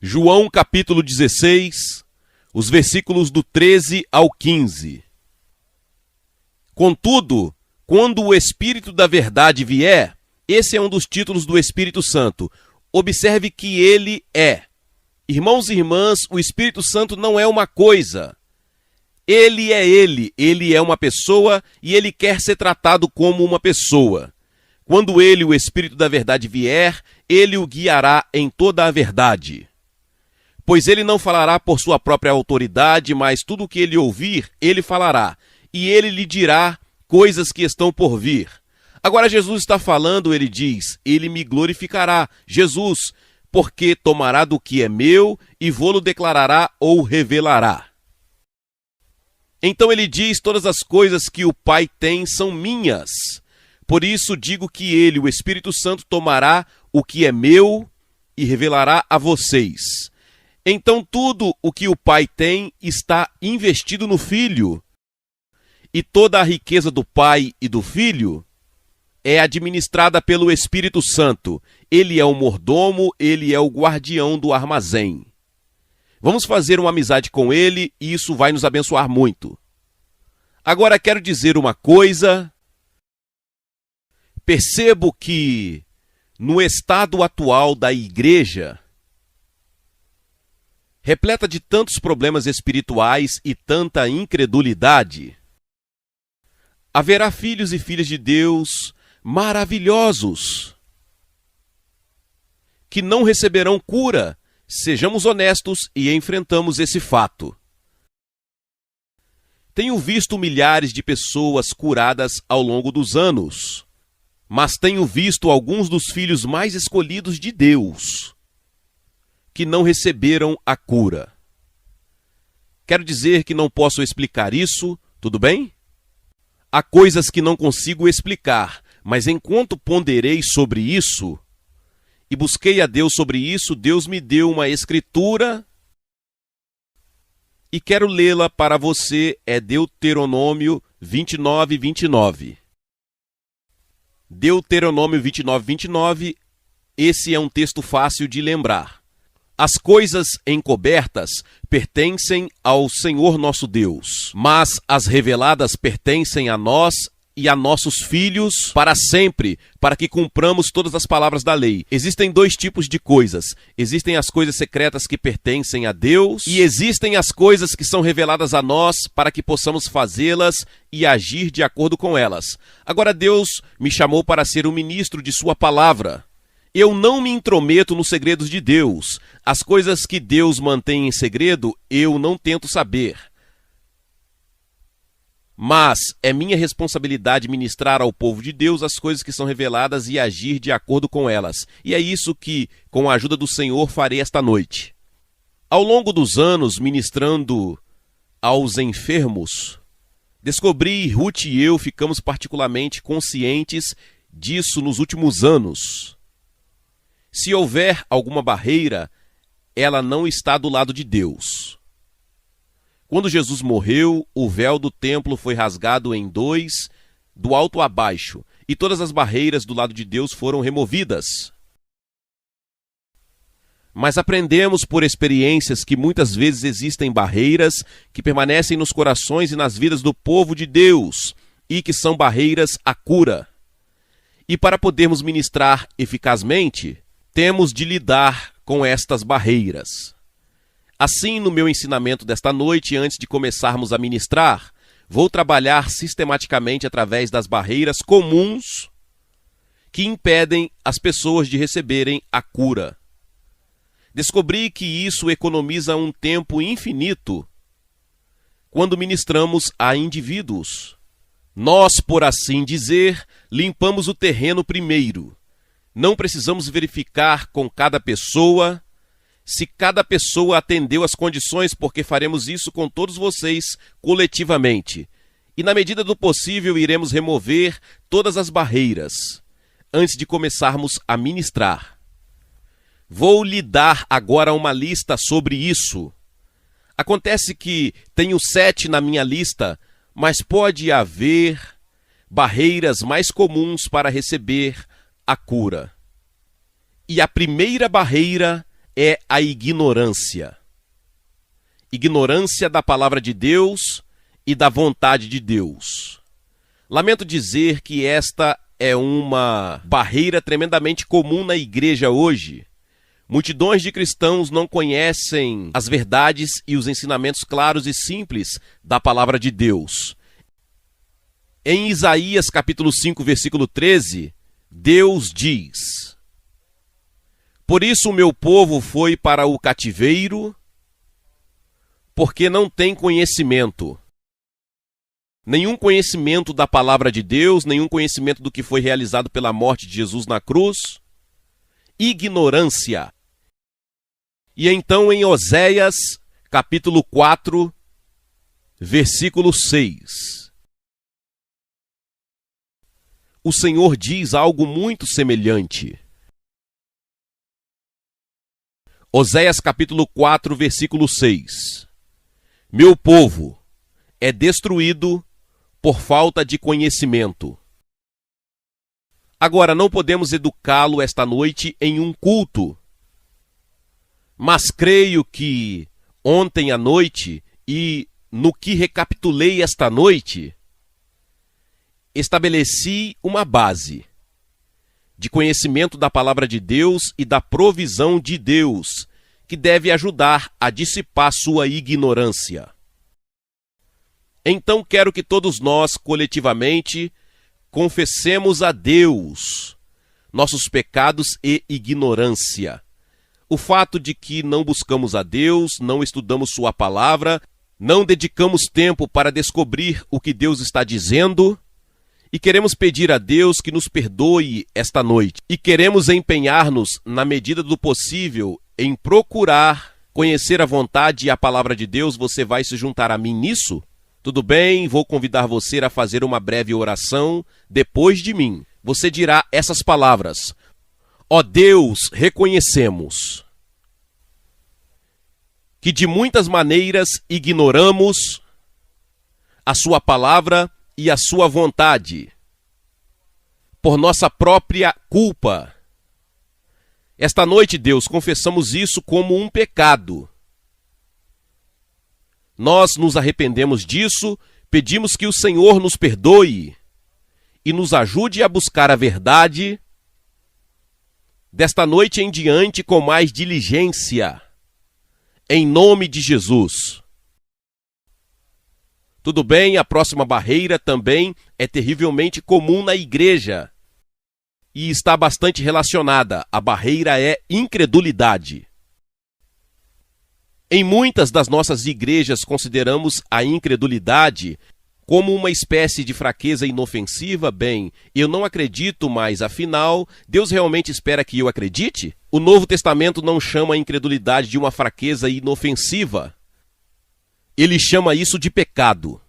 João capítulo 16, os versículos do 13 ao 15. Contudo, quando o Espírito da verdade vier, esse é um dos títulos do Espírito Santo. Observe que ele é. Irmãos e irmãs, o Espírito Santo não é uma coisa. Ele é uma pessoa e ele quer ser tratado como uma pessoa. Quando ele, o Espírito da verdade, vier, ele o guiará em toda a verdade. Pois ele não falará por sua própria autoridade, mas tudo o que ele ouvir, ele falará, e ele lhe dirá coisas que estão por vir. Agora Jesus está falando, ele diz, ele me glorificará, Jesus, porque tomará do que é meu e vô-lo declarará ou revelará. Então ele diz, todas as coisas que o Pai tem são minhas. Por isso digo que ele, o Espírito Santo, tomará o que é meu e revelará a vocês. Então tudo o que o Pai tem está investido no Filho. E toda a riqueza do Pai e do Filho é administrada pelo Espírito Santo. Ele é o mordomo, ele é o guardião do armazém. Vamos fazer uma amizade com ele e isso vai nos abençoar muito. Agora quero dizer uma coisa. Percebo que no estado atual da igreja, repleta de tantos problemas espirituais e tanta incredulidade, haverá filhos e filhas de Deus maravilhosos que não receberão cura. Sejamos honestos e enfrentamos esse fato. Tenho visto milhares de pessoas curadas ao longo dos anos, mas tenho visto alguns dos filhos mais escolhidos de Deus que não receberam a cura. Quero dizer que não posso explicar isso, tudo bem? Há coisas que não consigo explicar, mas enquanto ponderei sobre isso e busquei a Deus sobre isso, Deus me deu uma escritura e quero lê-la para você. É Deuteronômio 29, 29. Deuteronômio 29, 29, esse é um texto fácil de lembrar. As coisas encobertas pertencem ao Senhor nosso Deus, mas as reveladas pertencem a nós e a nossos filhos para sempre, para que cumpramos todas as palavras da lei. Existem dois tipos de coisas. Existem as coisas secretas que pertencem a Deus e existem as coisas que são reveladas a nós para que possamos fazê-las e agir de acordo com elas. Agora Deus me chamou para ser um ministro de sua palavra. Eu não me intrometo nos segredos de Deus. As coisas que Deus mantém em segredo, eu não tento saber. Mas é minha responsabilidade ministrar ao povo de Deus as coisas que são reveladas e agir de acordo com elas. E é isso que, com a ajuda do Senhor, farei esta noite. Ao longo dos anos, ministrando aos enfermos, descobri, Ruth e eu ficamos particularmente conscientes disso nos últimos anos. Se houver alguma barreira, ela não está do lado de Deus. Quando Jesus morreu, o véu do templo foi rasgado em dois, do alto a baixo, e todas as barreiras do lado de Deus foram removidas. Mas aprendemos por experiências que muitas vezes existem barreiras que permanecem nos corações e nas vidas do povo de Deus, e que são barreiras à cura. E para podermos ministrar eficazmente, temos de lidar com estas barreiras. Assim, no meu ensinamento desta noite, antes de começarmos a ministrar, vou trabalhar sistematicamente através das barreiras comuns que impedem as pessoas de receberem a cura. Descobri que isso economiza um tempo infinito quando ministramos a indivíduos. Nós, por assim dizer, limpamos o terreno primeiro. Não precisamos verificar com cada pessoa se cada pessoa atendeu às condições, porque faremos isso com todos vocês coletivamente. E na medida do possível iremos remover todas as barreiras antes de começarmos a ministrar. Vou lhe dar agora uma lista sobre isso. Acontece que tenho 7 na minha lista, mas pode haver barreiras mais comuns para receber a cura. E a primeira barreira é a ignorância. Ignorância da palavra de Deus e da vontade de Deus. Lamento dizer que esta é uma barreira tremendamente comum na igreja hoje. Multidões de cristãos não conhecem as verdades e os ensinamentos claros e simples da palavra de Deus. Em Isaías capítulo 5, versículo 13, Deus diz: Por isso o meu povo foi para o cativeiro, porque não tem conhecimento. Nenhum conhecimento da palavra de Deus, nenhum conhecimento do que foi realizado pela morte de Jesus na cruz. Ignorância. E então em Oséias, capítulo 4, versículo 6, o Senhor diz algo muito semelhante. Oséias, capítulo 4, versículo 6. Meu povo é destruído por falta de conhecimento. Agora, não podemos educá-lo esta noite em um culto, mas creio que ontem à noite e no que recapitulei esta noite, estabeleci uma base de conhecimento da palavra de Deus e da provisão de Deus, que deve ajudar a dissipar sua ignorância. Então quero que todos nós, coletivamente, confessemos a Deus nossos pecados e ignorância. O fato de que não buscamos a Deus, não estudamos sua palavra, não dedicamos tempo para descobrir o que Deus está dizendo, e queremos pedir a Deus que nos perdoe esta noite. E queremos empenhar-nos, na medida do possível, em procurar conhecer a vontade e a palavra de Deus. Você vai se juntar a mim nisso? Tudo bem, vou convidar você a fazer uma breve oração depois de mim. Você dirá essas palavras: Ó Deus, reconhecemos que de muitas maneiras ignoramos a sua palavra e a sua vontade, por nossa própria culpa. Esta noite, Deus, confessamos isso como um pecado. Nós nos arrependemos disso, pedimos que o Senhor nos perdoe e nos ajude a buscar a verdade desta noite em diante com mais diligência, em nome de Jesus. Tudo bem, a próxima barreira também é terrivelmente comum na igreja e está bastante relacionada. A barreira é incredulidade. Em muitas das nossas igrejas consideramos a incredulidade como uma espécie de fraqueza inofensiva. Bem, eu não acredito, mas afinal, Deus realmente espera que eu acredite? O Novo Testamento não chama a incredulidade de uma fraqueza inofensiva. Ele chama isso de pecado.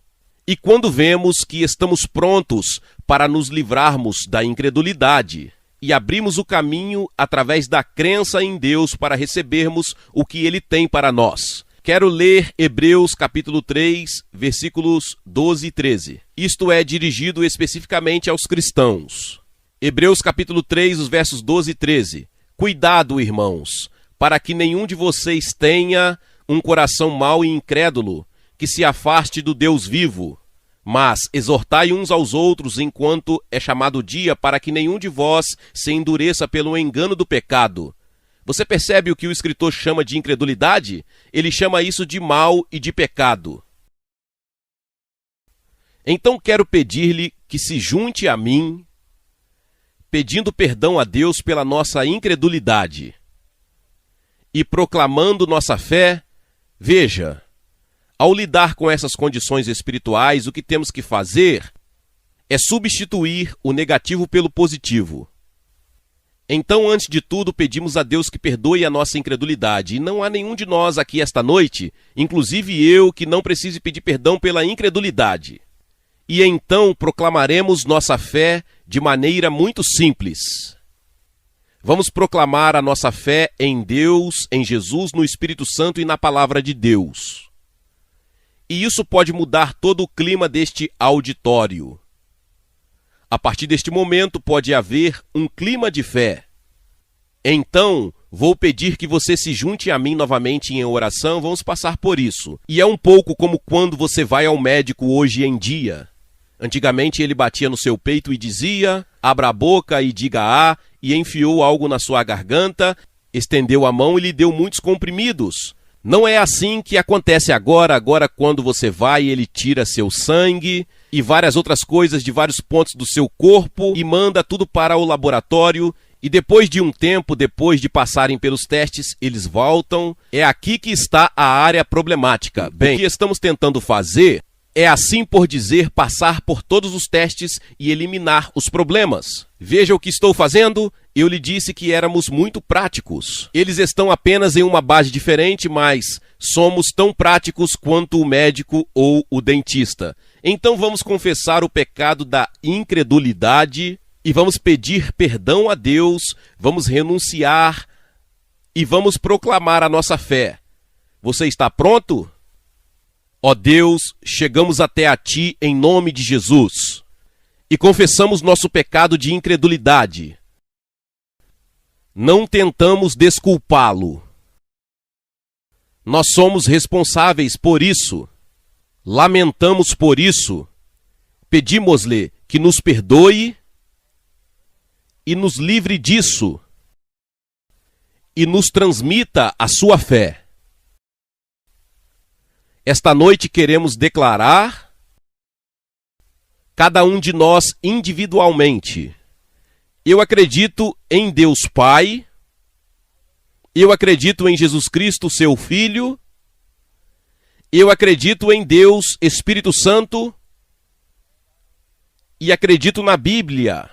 E quando vemos que estamos prontos para nos livrarmos da incredulidade e abrimos o caminho através da crença em Deus para recebermos o que Ele tem para nós. Quero ler Hebreus capítulo 3, versículos 12 e 13. Isto é dirigido especificamente aos cristãos. Hebreus capítulo 3, os versos 12 e 13. Cuidado, irmãos, para que nenhum de vocês tenha um coração mau e incrédulo, que se afaste do Deus vivo. Mas exortai uns aos outros enquanto é chamado o dia, para que nenhum de vós se endureça pelo engano do pecado. Você percebe o que o escritor chama de incredulidade? Ele chama isso de mal e de pecado. Então quero pedir-lhe que se junte a mim, pedindo perdão a Deus pela nossa incredulidade e proclamando nossa fé. Veja, ao lidar com essas condições espirituais, o que temos que fazer é substituir o negativo pelo positivo. Então, antes de tudo, pedimos a Deus que perdoe a nossa incredulidade. E não há nenhum de nós aqui esta noite, inclusive eu, que não precise pedir perdão pela incredulidade. E então proclamaremos nossa fé de maneira muito simples. Vamos proclamar a nossa fé em Deus, em Jesus, no Espírito Santo e na Palavra de Deus. E isso pode mudar todo o clima deste auditório. A partir deste momento pode haver um clima de fé. Então, vou pedir que você se junte a mim novamente em oração, vamos passar por isso. E é um pouco como quando você vai ao médico hoje em dia. Antigamente ele batia no seu peito e dizia, abra a boca e diga A, e enfiou algo na sua garganta, estendeu a mão e lhe deu muitos comprimidos. Não é assim que acontece agora quando você vai, ele tira seu sangue e várias outras coisas de vários pontos do seu corpo e manda tudo para o laboratório. E depois de um tempo, depois de passarem pelos testes, eles voltam. É aqui que está a área problemática. Bem, o que estamos tentando fazer é, assim por dizer, passar por todos os testes e eliminar os problemas. Veja o que estou fazendo. Eu lhe disse que éramos muito práticos. Eles estão apenas em uma base diferente, mas somos tão práticos quanto o médico ou o dentista. Então vamos confessar o pecado da incredulidade e vamos pedir perdão a Deus, vamos renunciar e vamos proclamar a nossa fé. Você está pronto? Ó Deus, chegamos até a Ti em nome de Jesus e confessamos nosso pecado de incredulidade. Não tentamos desculpá-lo. Nós somos responsáveis por isso. Lamentamos por isso. Pedimos-lhe que nos perdoe e nos livre disso e nos transmita a sua fé. Esta noite queremos declarar, cada um de nós individualmente: eu acredito em Deus Pai, eu acredito em Jesus Cristo, seu Filho, eu acredito em Deus Espírito Santo e acredito na Bíblia,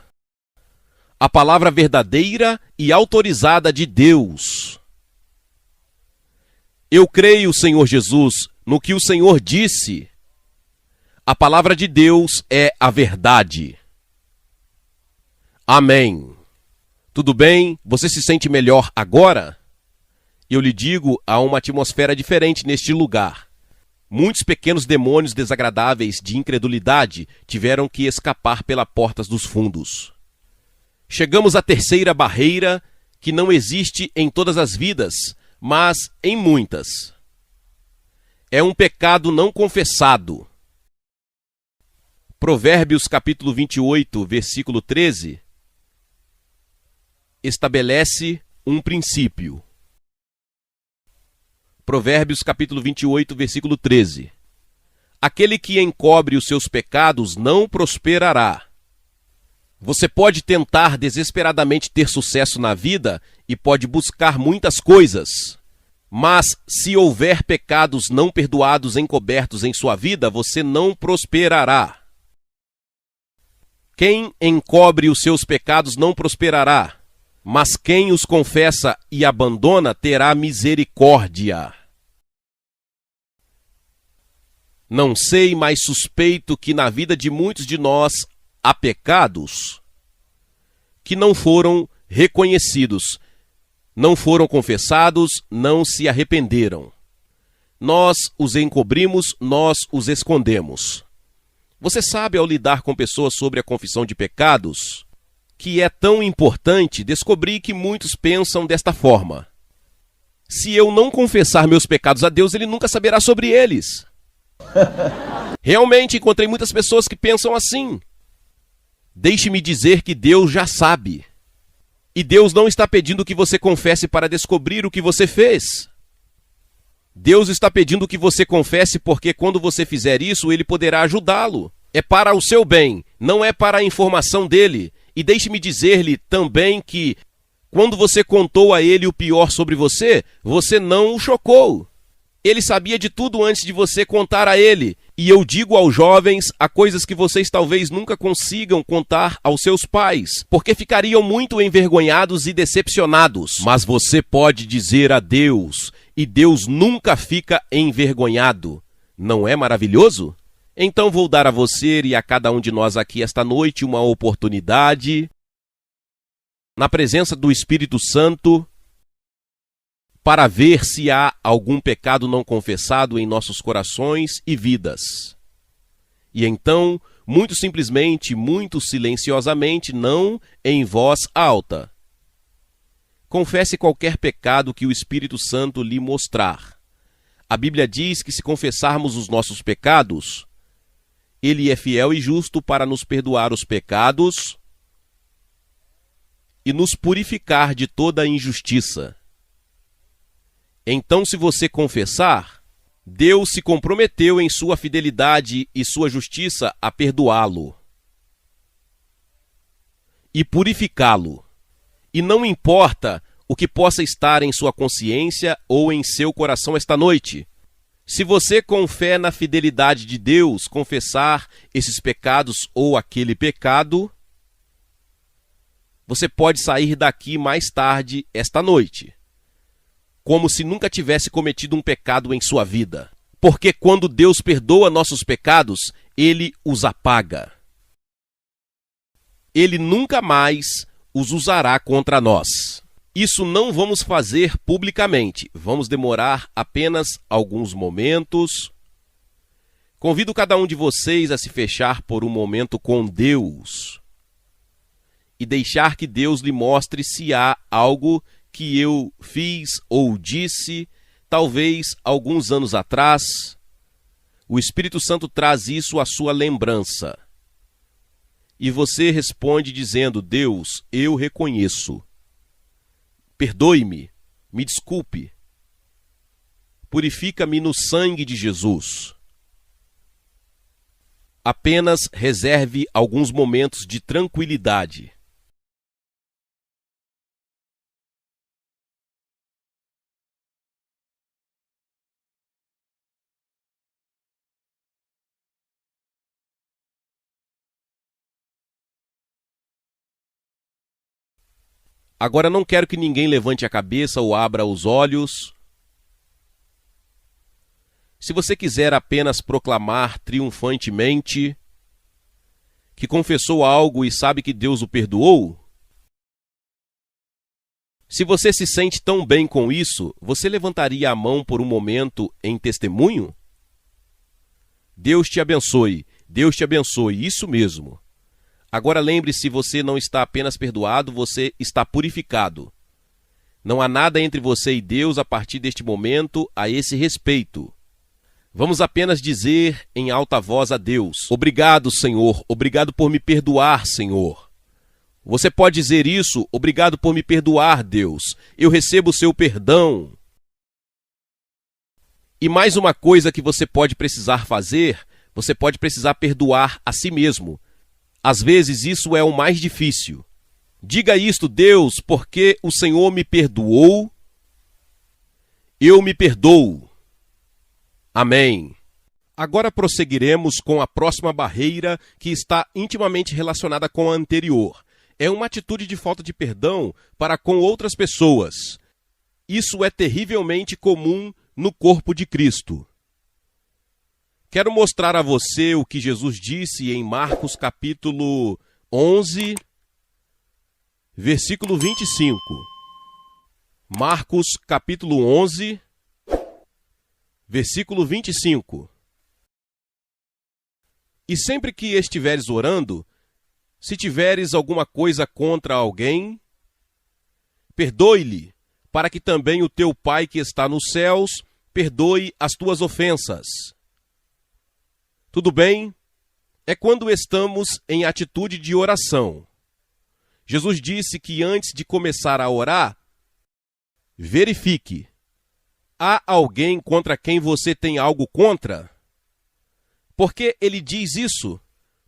a palavra verdadeira e autorizada de Deus. Eu creio, Senhor Jesus, no que o Senhor disse. A palavra de Deus é a verdade. Amém. Tudo bem? Você se sente melhor agora? Eu lhe digo, há uma atmosfera diferente neste lugar. Muitos pequenos demônios desagradáveis de incredulidade tiveram que escapar pelas portas dos fundos. Chegamos à terceira barreira, que não existe em todas as vidas, mas em muitas. É um pecado não confessado. Provérbios capítulo 28, versículo 13, estabelece um princípio. Provérbios capítulo 28, versículo 13. Aquele que encobre os seus pecados não prosperará. Você pode tentar desesperadamente ter sucesso na vida e pode buscar muitas coisas. Mas se houver pecados não perdoados encobertos em sua vida, você não prosperará. Quem encobre os seus pecados não prosperará, mas quem os confessa e abandona terá misericórdia. Não sei, mas suspeito que na vida de muitos de nós há pecados que não foram reconhecidos, não foram confessados, não se arrependeram. Nós os encobrimos, nós os escondemos. Você sabe, ao lidar com pessoas sobre a confissão de pecados, que é tão importante, descobrir que muitos pensam desta forma: se eu não confessar meus pecados a Deus, Ele nunca saberá sobre eles. Realmente encontrei muitas pessoas que pensam assim. Deixe-me dizer que Deus já sabe. E Deus não está pedindo que você confesse para descobrir o que você fez. Deus está pedindo que você confesse porque quando você fizer isso, Ele poderá ajudá-lo. É para o seu bem, não é para a informação dele. E deixe-me dizer-lhe também que, quando você contou a Ele o pior sobre você, você não o chocou. Ele sabia de tudo antes de você contar a Ele. E eu digo aos jovens, há coisas que vocês talvez nunca consigam contar aos seus pais, porque ficariam muito envergonhados e decepcionados. Mas você pode dizer a Deus, e Deus nunca fica envergonhado. Não é maravilhoso? Então vou dar a você e a cada um de nós aqui esta noite uma oportunidade, na presença do Espírito Santo, para ver se há algum pecado não confessado em nossos corações e vidas. E então, muito simplesmente, muito silenciosamente, não em voz alta, Confesse qualquer pecado que o Espírito Santo lhe mostrar. A Bíblia diz que se confessarmos os nossos pecados, Ele é fiel e justo para nos perdoar os pecados e nos purificar de toda a injustiça. Então, se você confessar, Deus se comprometeu em sua fidelidade e sua justiça a perdoá-lo e purificá-lo. E não importa o que possa estar em sua consciência ou em seu coração esta noite. Se você, com fé na fidelidade de Deus, confessar esses pecados ou aquele pecado, você pode sair daqui mais tarde esta noite, como se nunca tivesse cometido um pecado em sua vida. Porque quando Deus perdoa nossos pecados, Ele os apaga. Ele nunca mais os usará contra nós. Isso não vamos fazer publicamente. Vamos demorar apenas alguns momentos. Convido cada um de vocês a se fechar por um momento com Deus e deixar que Deus lhe mostre se há algo que eu fiz ou disse, talvez alguns anos atrás. O Espírito Santo traz isso à sua lembrança. E você responde dizendo: Deus, eu reconheço. Perdoe-me, me desculpe. Purifica-me no sangue de Jesus. Apenas reserve alguns momentos de tranquilidade. Agora não quero que ninguém levante a cabeça ou abra os olhos. Se você quiser apenas proclamar triunfantemente que confessou algo e sabe que Deus o perdoou, se você se sente tão bem com isso, você levantaria a mão por um momento em testemunho? Deus te abençoe, isso mesmo. Agora lembre-se, você não está apenas perdoado, você está purificado. Não há nada entre você e Deus a partir deste momento a esse respeito. Vamos apenas dizer em alta voz a Deus: obrigado, Senhor, obrigado por me perdoar, Senhor. Você pode dizer isso: obrigado por me perdoar, Deus. Eu recebo o seu perdão. E mais uma coisa que você pode precisar fazer, você pode precisar perdoar a si mesmo. Às vezes isso é o mais difícil. Diga isto: Deus, porque o Senhor me perdoou, eu me perdoo. Amém. Agora prosseguiremos com a próxima barreira, que está intimamente relacionada com a anterior. É uma atitude de falta de perdão para com outras pessoas. Isso é terrivelmente comum no corpo de Cristo. Quero mostrar a você o que Jesus disse em Marcos capítulo 11, versículo 25. Marcos capítulo 11, versículo 25. E sempre que estiveres orando, se tiveres alguma coisa contra alguém, perdoe-lhe, para que também o teu Pai que está nos céus perdoe as tuas ofensas. Tudo bem? É quando estamos em atitude de oração. Jesus disse que antes de começar a orar, verifique. Há alguém contra quem você tem algo contra? Por que ele diz isso?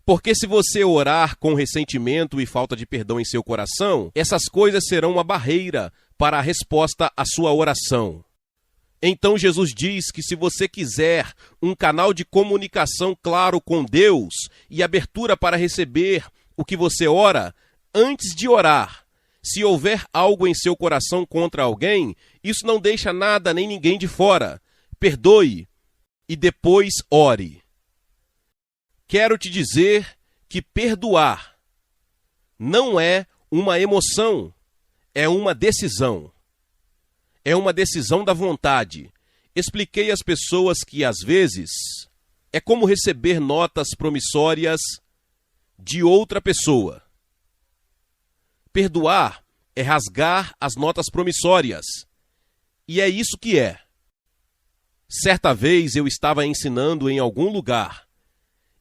Porque se você orar com ressentimento e falta de perdão em seu coração, essas coisas serão uma barreira para a resposta à sua oração. Então Jesus diz que se você quiser um canal de comunicação claro com Deus e abertura para receber o que você ora, antes de orar, se houver algo em seu coração contra alguém, isso não deixa nada nem ninguém de fora. Perdoe e depois ore. Quero te dizer que perdoar não é uma emoção, é uma decisão. É uma decisão da vontade. Expliquei às pessoas que, às vezes, é como receber notas promissórias de outra pessoa. Perdoar é rasgar as notas promissórias. E é isso que é. Certa vez eu estava ensinando em algum lugar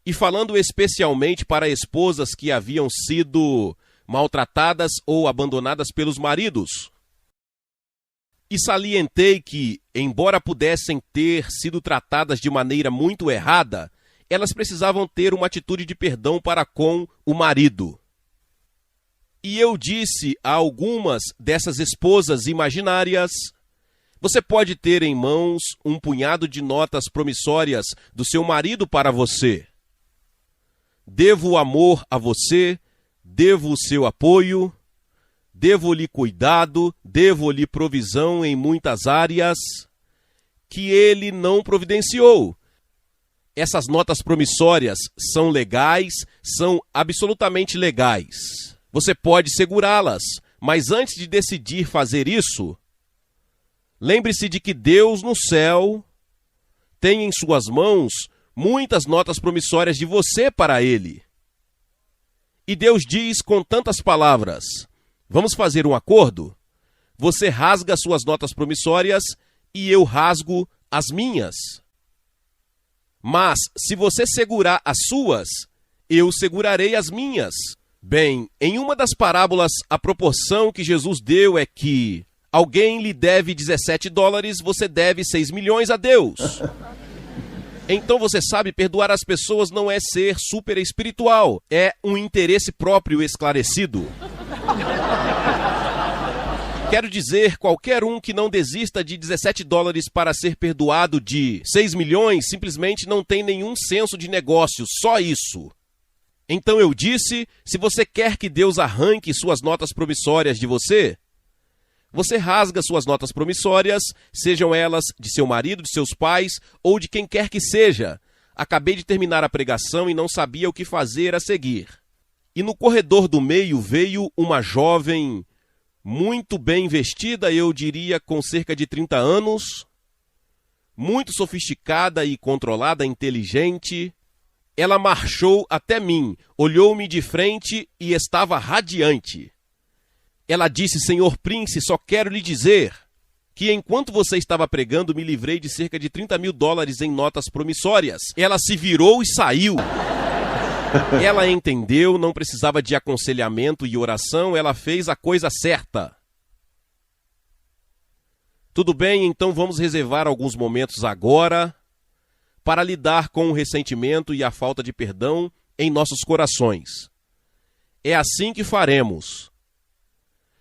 e falando especialmente para esposas que haviam sido maltratadas ou abandonadas pelos maridos. E salientei que, embora pudessem ter sido tratadas de maneira muito errada, elas precisavam ter uma atitude de perdão para com o marido. E eu disse a algumas dessas esposas imaginárias: você pode ter em mãos um punhado de notas promissórias do seu marido para você. Devo amor a você, devo o seu apoio, devo-lhe cuidado, devo-lhe provisão em muitas áreas que ele não providenciou. Essas notas promissórias são legais, são absolutamente legais. Você pode segurá-las, mas antes de decidir fazer isso, lembre-se de que Deus no céu tem em suas mãos muitas notas promissórias de você para ele. E Deus diz com tantas palavras: vamos fazer um acordo? Você rasga suas notas promissórias e eu rasgo as minhas. Mas se você segurar as suas, eu segurarei as minhas. Bem, em uma das parábolas, a proporção que Jesus deu é que alguém lhe deve $17, você deve 6 milhões a Deus. Então você sabe, perdoar as pessoas não é ser super espiritual, é um interesse próprio esclarecido. Quero dizer, qualquer um que não desista de $17 para ser perdoado de 6 milhões simplesmente não tem nenhum senso de negócio, só isso. Então eu disse, se você quer que Deus arranque suas notas promissórias de você, você rasga suas notas promissórias, sejam elas de seu marido, de seus pais ou de quem quer que seja. Acabei de terminar a pregação e não sabia o que fazer a seguir. E no corredor do meio veio uma jovem muito bem vestida, eu diria com cerca de 30 anos, muito sofisticada e controlada, inteligente. Ela marchou até mim, olhou-me de frente e estava radiante. Ela disse: Senhor Prince, só quero lhe dizer que enquanto você estava pregando, me livrei de cerca de $30 mil em notas promissórias. Ela se virou e saiu. Ela entendeu, não precisava de aconselhamento e oração, ela fez a coisa certa. Tudo bem, então vamos reservar alguns momentos agora para lidar com o ressentimento e a falta de perdão em nossos corações. É assim que faremos.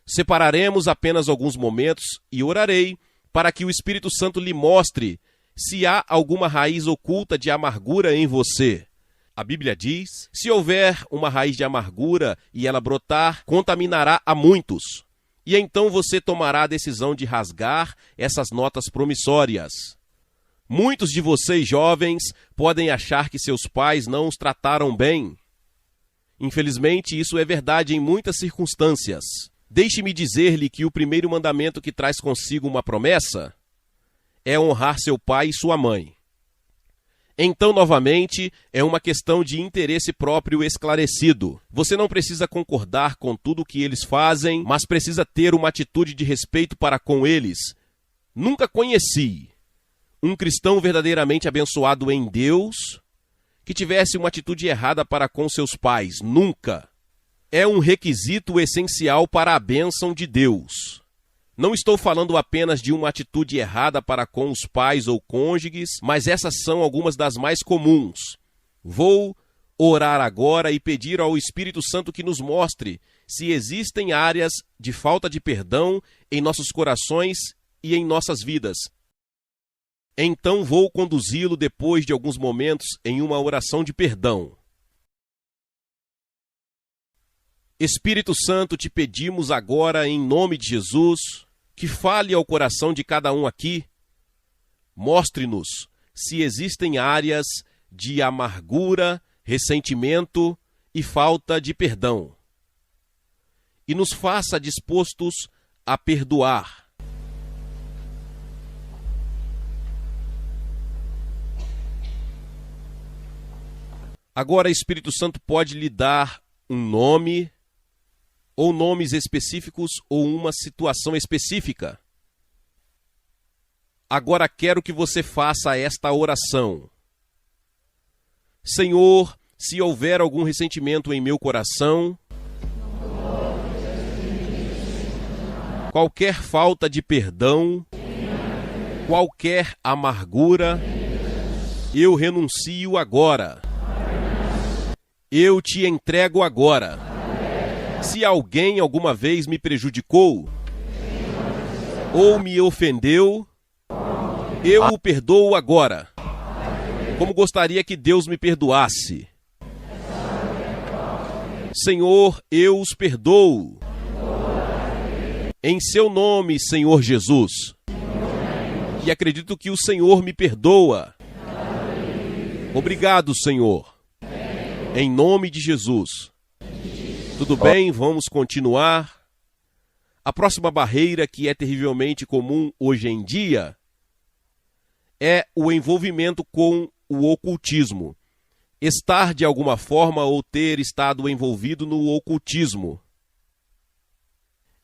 Separaremos apenas alguns momentos e orarei para que o Espírito Santo lhe mostre se há alguma raiz oculta de amargura em você. A Bíblia diz: se houver uma raiz de amargura e ela brotar, contaminará a muitos. E então você tomará a decisão de rasgar essas notas promissórias. Muitos de vocês jovens podem achar que seus pais não os trataram bem. Infelizmente, isso é verdade em muitas circunstâncias. Deixe-me dizer-lhe que o primeiro mandamento que traz consigo uma promessa é honrar seu pai e sua mãe. Então, novamente, é uma questão de interesse próprio esclarecido. Você não precisa concordar com tudo o que eles fazem, mas precisa ter uma atitude de respeito para com eles. Nunca conheci um cristão verdadeiramente abençoado em Deus que tivesse uma atitude errada para com seus pais. Nunca. É um requisito essencial para a bênção de Deus. Não estou falando apenas de uma atitude errada para com os pais ou cônjuges, mas essas são algumas das mais comuns. Vou orar agora e pedir ao Espírito Santo que nos mostre se existem áreas de falta de perdão em nossos corações e em nossas vidas. Então vou conduzi-lo depois de alguns momentos em uma oração de perdão. Espírito Santo, te pedimos agora, em nome de Jesus, que fale ao coração de cada um aqui. Mostre-nos se existem áreas de amargura, ressentimento e falta de perdão. E nos faça dispostos a perdoar. Agora, Espírito Santo pode lhe dar um nome ou nomes específicos ou uma situação específica. Agora quero que você faça esta oração. Senhor, se houver algum ressentimento em meu coração, qualquer falta de perdão, qualquer amargura, eu renuncio agora. Eu te entrego agora. Se alguém alguma vez me prejudicou ou me ofendeu, eu o perdoo agora, como gostaria que Deus me perdoasse. Senhor, eu os perdoo. Em seu nome, Senhor Jesus. E acredito que o Senhor me perdoa. Obrigado, Senhor. Em nome de Jesus. Tudo bem, vamos continuar. A próxima barreira, que é terrivelmente comum hoje em dia, é o envolvimento com o ocultismo. Estar de alguma forma ou ter estado envolvido no ocultismo.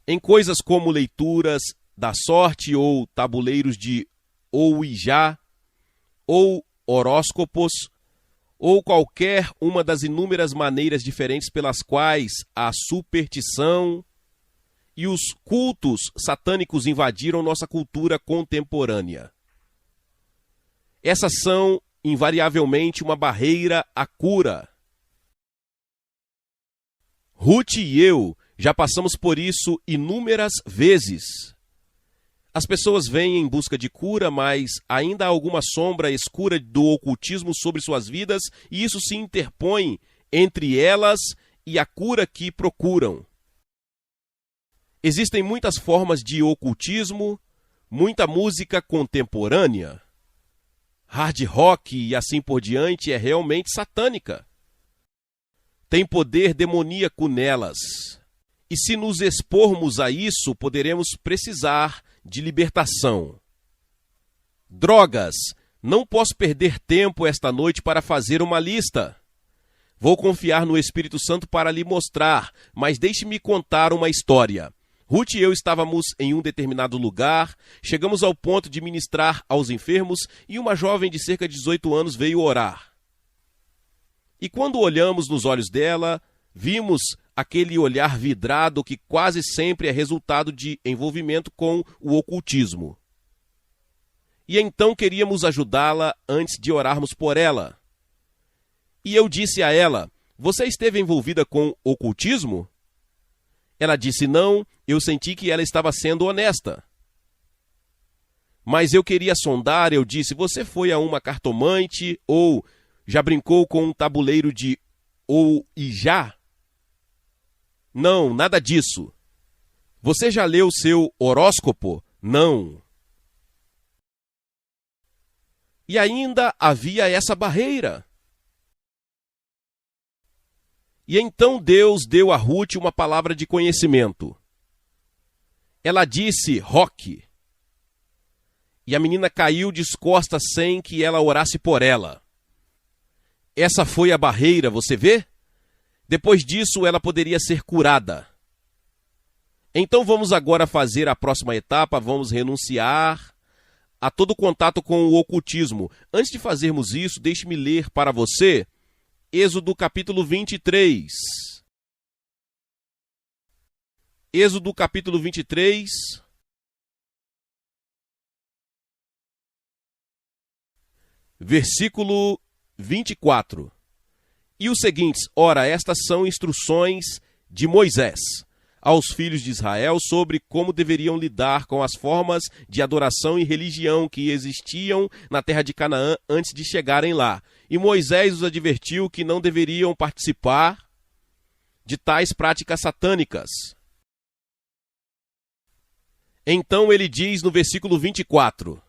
Em coisas como leituras da sorte ou tabuleiros de Ouija, ou horóscopos, ou qualquer uma das inúmeras maneiras diferentes pelas quais a superstição e os cultos satânicos invadiram nossa cultura contemporânea. Essas são, invariavelmente, uma barreira à cura. Ruth e eu já passamos por isso inúmeras vezes. As pessoas vêm em busca de cura, mas ainda há alguma sombra escura do ocultismo sobre suas vidas, e isso se interpõe entre elas e a cura que procuram. Existem muitas formas de ocultismo, muita música contemporânea. Hard rock e assim por diante é realmente satânica. Tem poder demoníaco nelas. E se nos expormos a isso, poderemos precisar de libertação. Drogas. Não posso perder tempo esta noite para fazer uma lista. Vou confiar no Espírito Santo para lhe mostrar, mas deixe-me contar uma história. Ruth e eu estávamos em um determinado lugar, chegamos ao ponto de ministrar aos enfermos e uma jovem de cerca de 18 anos veio orar. E quando olhamos nos olhos dela, vimos aquele olhar vidrado que quase sempre é resultado de envolvimento com o ocultismo. E então queríamos ajudá-la antes de orarmos por ela. E eu disse a ela: você esteve envolvida com ocultismo? Ela disse não, eu senti que ela estava sendo honesta. Mas eu queria sondar, eu disse: você foi a uma cartomante ou já brincou com um tabuleiro de Ouija? Não, nada disso. Você já leu seu horóscopo? Não. E ainda havia essa barreira. E então Deus deu a Ruth uma palavra de conhecimento. Ela disse rock. E a menina caiu descostas sem que ela orasse por ela. Essa foi a barreira, você vê? Depois disso, ela poderia ser curada. Então vamos agora fazer a próxima etapa, vamos renunciar a todo contato com o ocultismo. Antes de fazermos isso, deixe-me ler para você Êxodo capítulo 23. Êxodo capítulo 23. Versículo 24. E os seguintes: ora, estas são instruções de Moisés aos filhos de Israel sobre como deveriam lidar com as formas de adoração e religião que existiam na terra de Canaã antes de chegarem lá. E Moisés os advertiu que não deveriam participar de tais práticas satânicas. Então ele diz no versículo 24: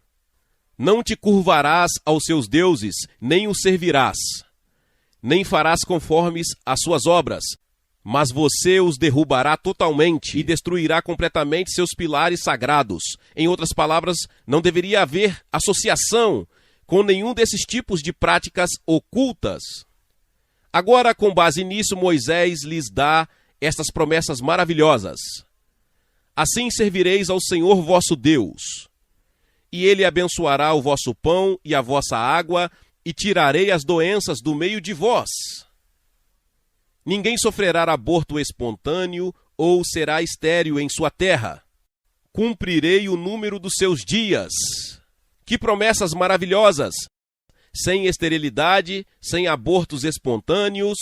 não te curvarás aos seus deuses, nem os servirás, nem farás conformes às suas obras, mas você os derrubará totalmente e destruirá completamente seus pilares sagrados. Em outras palavras, não deveria haver associação com nenhum desses tipos de práticas ocultas. Agora, com base nisso, Moisés lhes dá estas promessas maravilhosas. Assim servireis ao Senhor vosso Deus, e ele abençoará o vosso pão e a vossa água, e tirarei as doenças do meio de vós. Ninguém sofrerá aborto espontâneo ou será estéril em sua terra. Cumprirei o número dos seus dias. Que promessas maravilhosas! Sem esterilidade, sem abortos espontâneos,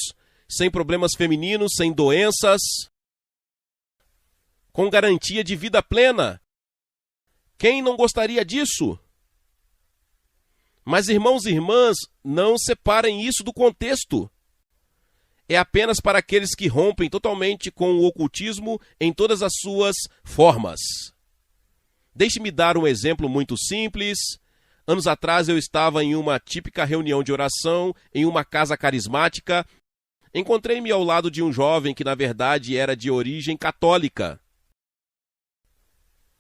sem problemas femininos, sem doenças, com garantia de vida plena. Quem não gostaria disso? Mas, irmãos e irmãs, não separem isso do contexto. É apenas para aqueles que rompem totalmente com o ocultismo em todas as suas formas. Deixe-me dar um exemplo muito simples. Anos atrás eu estava em uma típica reunião de oração, em uma casa carismática. Encontrei-me ao lado de um jovem que, na verdade, era de origem católica.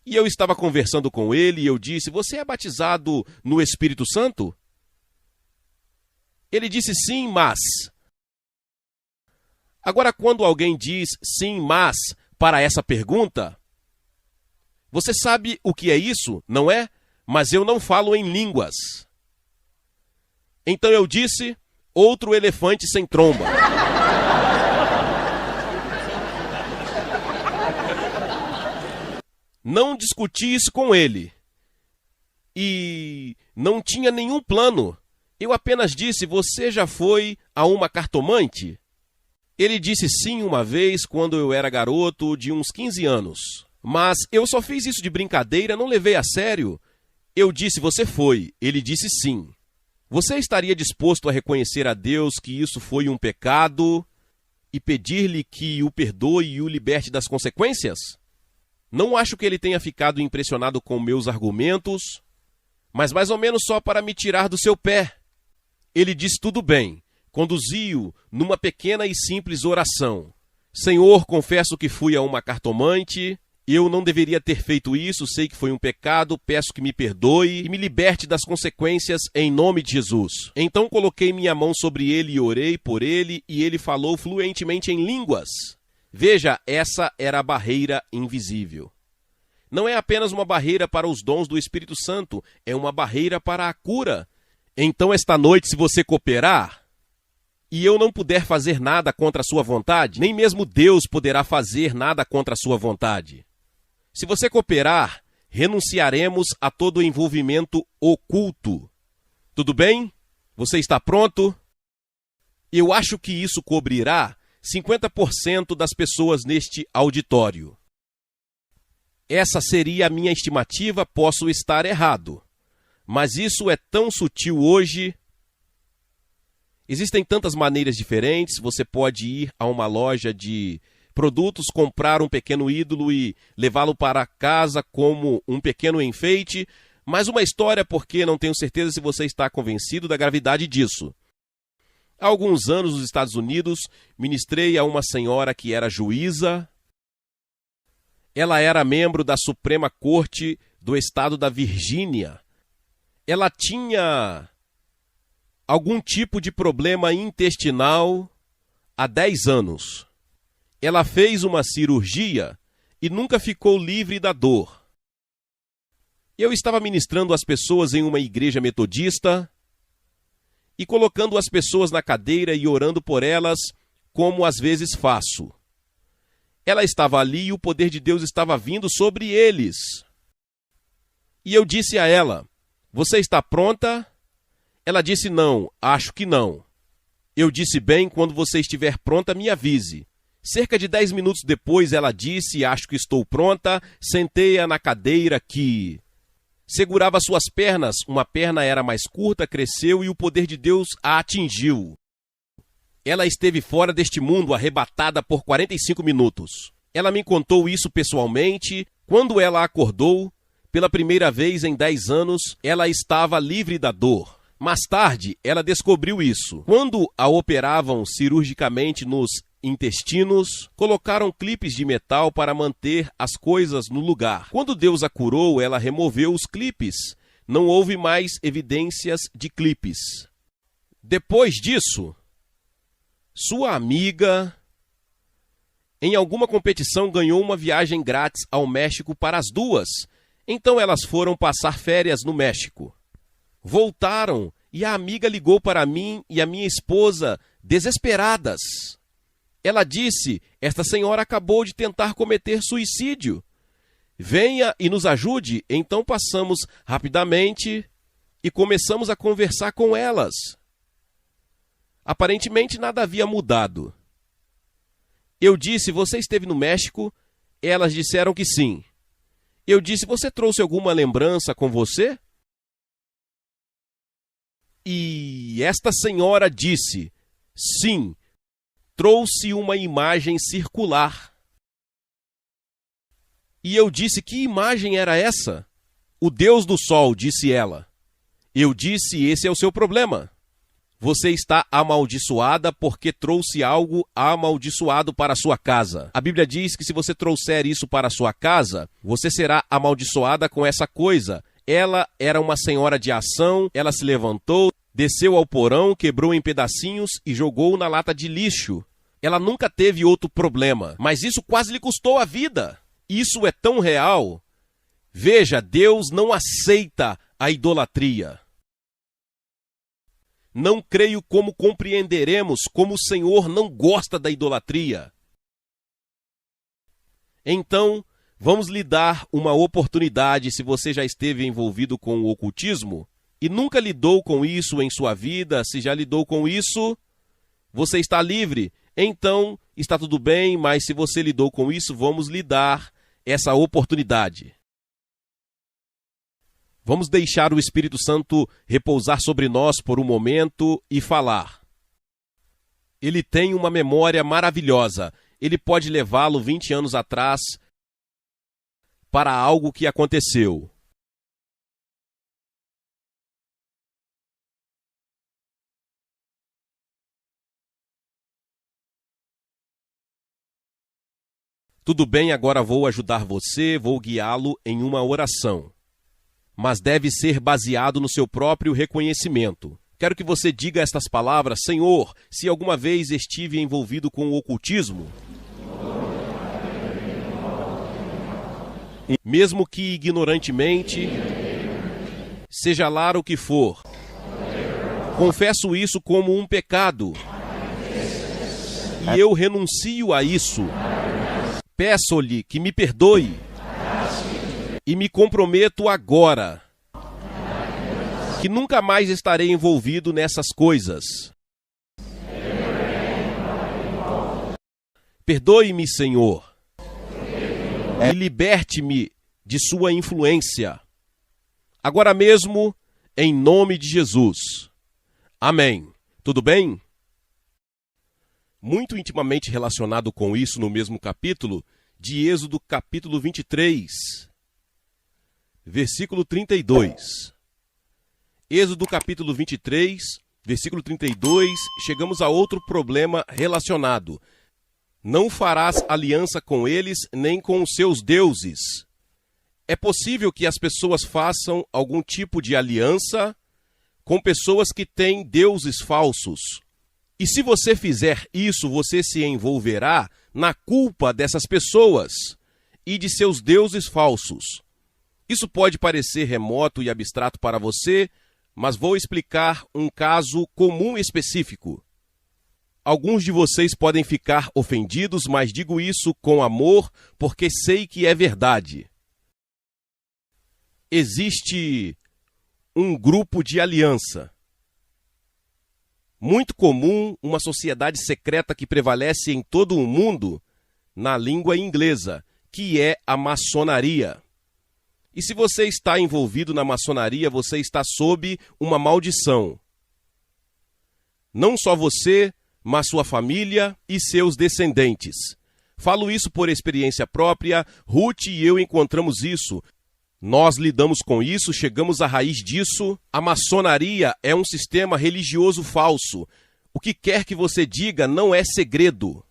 E eu estava conversando com ele e eu disse: "Você é batizado no Espírito Santo?" Ele disse: "Sim, mas..." Agora, quando alguém diz sim, mas para essa pergunta, você sabe o que é isso, não é? Mas eu não falo em línguas. Então eu disse: outro elefante sem tromba. Não discuti isso com ele. E não tinha nenhum plano. Eu apenas disse: "Você já foi a uma cartomante?" Ele disse sim uma vez quando eu era garoto de uns 15 anos. Mas eu só fiz isso de brincadeira, não levei a sério. Eu disse: "Você foi." Ele disse sim. Você estaria disposto a reconhecer a Deus que isso foi um pecado e pedir-lhe que o perdoe e o liberte das consequências? Não acho que ele tenha ficado impressionado com meus argumentos, mas mais ou menos só para me tirar do seu pé. Ele disse tudo bem. Conduzi-o numa pequena e simples oração. "Senhor, confesso que fui a uma cartomante. Eu não deveria ter feito isso, sei que foi um pecado, peço que me perdoe e me liberte das consequências em nome de Jesus." Então coloquei minha mão sobre ele e orei por ele, e ele falou fluentemente em línguas. Veja, essa era a barreira invisível. Não é apenas uma barreira para os dons do Espírito Santo, é uma barreira para a cura. Então, esta noite, se você cooperar, e eu não puder fazer nada contra a sua vontade, nem mesmo Deus poderá fazer nada contra a sua vontade. Se você cooperar, renunciaremos a todo o envolvimento oculto. Tudo bem? Você está pronto? Eu acho que isso cobrirá 50% das pessoas neste auditório. Essa seria a minha estimativa, posso estar errado. Mas isso é tão sutil hoje. Existem tantas maneiras diferentes. Você pode ir a uma loja de produtos, comprar um pequeno ídolo e levá-lo para casa como um pequeno enfeite. Mais uma história, porque não tenho certeza se você está convencido da gravidade disso. Há alguns anos, nos Estados Unidos, ministrei a uma senhora que era juíza. Ela era membro da Suprema Corte do Estado da Virgínia. Ela tinha algum tipo de problema intestinal há 10 anos. Ela fez uma cirurgia e nunca ficou livre da dor. Eu estava ministrando às pessoas em uma igreja metodista e colocando as pessoas na cadeira e orando por elas, como às vezes faço. Ela estava ali e o poder de Deus estava vindo sobre eles. E eu disse a ela: "Você está pronta?" Ela disse: "Não, acho que não." Eu disse: "Bem, quando você estiver pronta, me avise." Cerca de 10 minutos depois, ela disse: "Acho que estou pronta." Sentei-a na cadeira que segurava suas pernas. Uma perna era mais curta, cresceu e o poder de Deus a atingiu. Ela esteve fora deste mundo, arrebatada por 45 minutos. Ela me contou isso pessoalmente. Quando ela acordou, pela primeira vez em 10 anos, ela estava livre da dor. Mais tarde, ela descobriu isso. Quando a operavam cirurgicamente nos intestinos, colocaram clipes de metal para manter as coisas no lugar. Quando Deus a curou, ela removeu os clipes. Não houve mais evidências de clipes. Depois disso, sua amiga Em alguma competição ganhou uma viagem grátis ao México para as duas. Então elas foram passar férias no México. Voltaram e a amiga ligou para mim e a minha esposa, desesperadas. Ela disse: esta senhora acabou de tentar cometer suicídio. Venha e nos ajude. Então passamos rapidamente e começamos a conversar com elas. Aparentemente nada havia mudado. Eu disse: você esteve no México? Elas disseram que sim. Eu disse: você trouxe alguma lembrança com você? E esta senhora disse: sim, trouxe uma imagem circular. E eu disse: que imagem era essa? O Deus do Sol, disse ela. Eu disse: esse é o seu problema. Você está amaldiçoada porque trouxe algo amaldiçoado para a sua casa. A Bíblia diz que se você trouxer isso para a sua casa, você será amaldiçoada com essa coisa. Ela era uma senhora de ação, ela se levantou, desceu ao porão, quebrou em pedacinhos e jogou na lata de lixo. Ela nunca teve outro problema, mas isso quase lhe custou a vida. Isso é tão real. Veja, Deus não aceita a idolatria. Não creio como compreenderemos como o Senhor não gosta da idolatria. Então, vamos lhe dar uma oportunidade se você já esteve envolvido com o ocultismo e nunca lidou com isso em sua vida. Se já lidou com isso, você está livre. Então, está tudo bem, mas se você lidou com isso, vamos lhe dar essa oportunidade. Vamos deixar o Espírito Santo repousar sobre nós por um momento e falar. Ele tem uma memória maravilhosa. Ele pode levá-lo 20 anos atrás para algo que aconteceu. Tudo bem, agora vou ajudar você, vou guiá-lo em uma oração. Mas deve ser baseado no seu próprio reconhecimento. Quero que você diga estas palavras: Senhor, se alguma vez estive envolvido com o ocultismo, mesmo que ignorantemente, seja lá o que for, confesso isso como um pecado e eu renuncio a isso. Peço-lhe que me perdoe. E me comprometo agora que nunca mais estarei envolvido nessas coisas. Perdoe-me, Senhor, e liberte-me de sua influência. Agora mesmo, em nome de Jesus. Amém. Tudo bem? Muito intimamente relacionado com isso, no mesmo capítulo, de Êxodo capítulo 23, versículo 32. Êxodo capítulo 23, versículo 32, chegamos a outro problema relacionado. Não farás aliança com eles, nem com os seus deuses. É possível que as pessoas façam algum tipo de aliança com pessoas que têm deuses falsos. E se você fizer isso, você se envolverá na culpa dessas pessoas e de seus deuses falsos. Isso pode parecer remoto e abstrato para você, mas vou explicar um caso comum específico. Alguns de vocês podem ficar ofendidos, mas digo isso com amor, porque sei que é verdade. Existe um grupo de aliança. Muito comum, uma sociedade secreta que prevalece em todo o mundo, na língua inglesa, que é a maçonaria. E se você está envolvido na maçonaria, você está sob uma maldição. Não só você, mas sua família e seus descendentes. Falo isso por experiência própria. Ruth e eu encontramos isso. Nós lidamos com isso, chegamos à raiz disso. A maçonaria é um sistema religioso falso. O que quer que você diga não é segredo.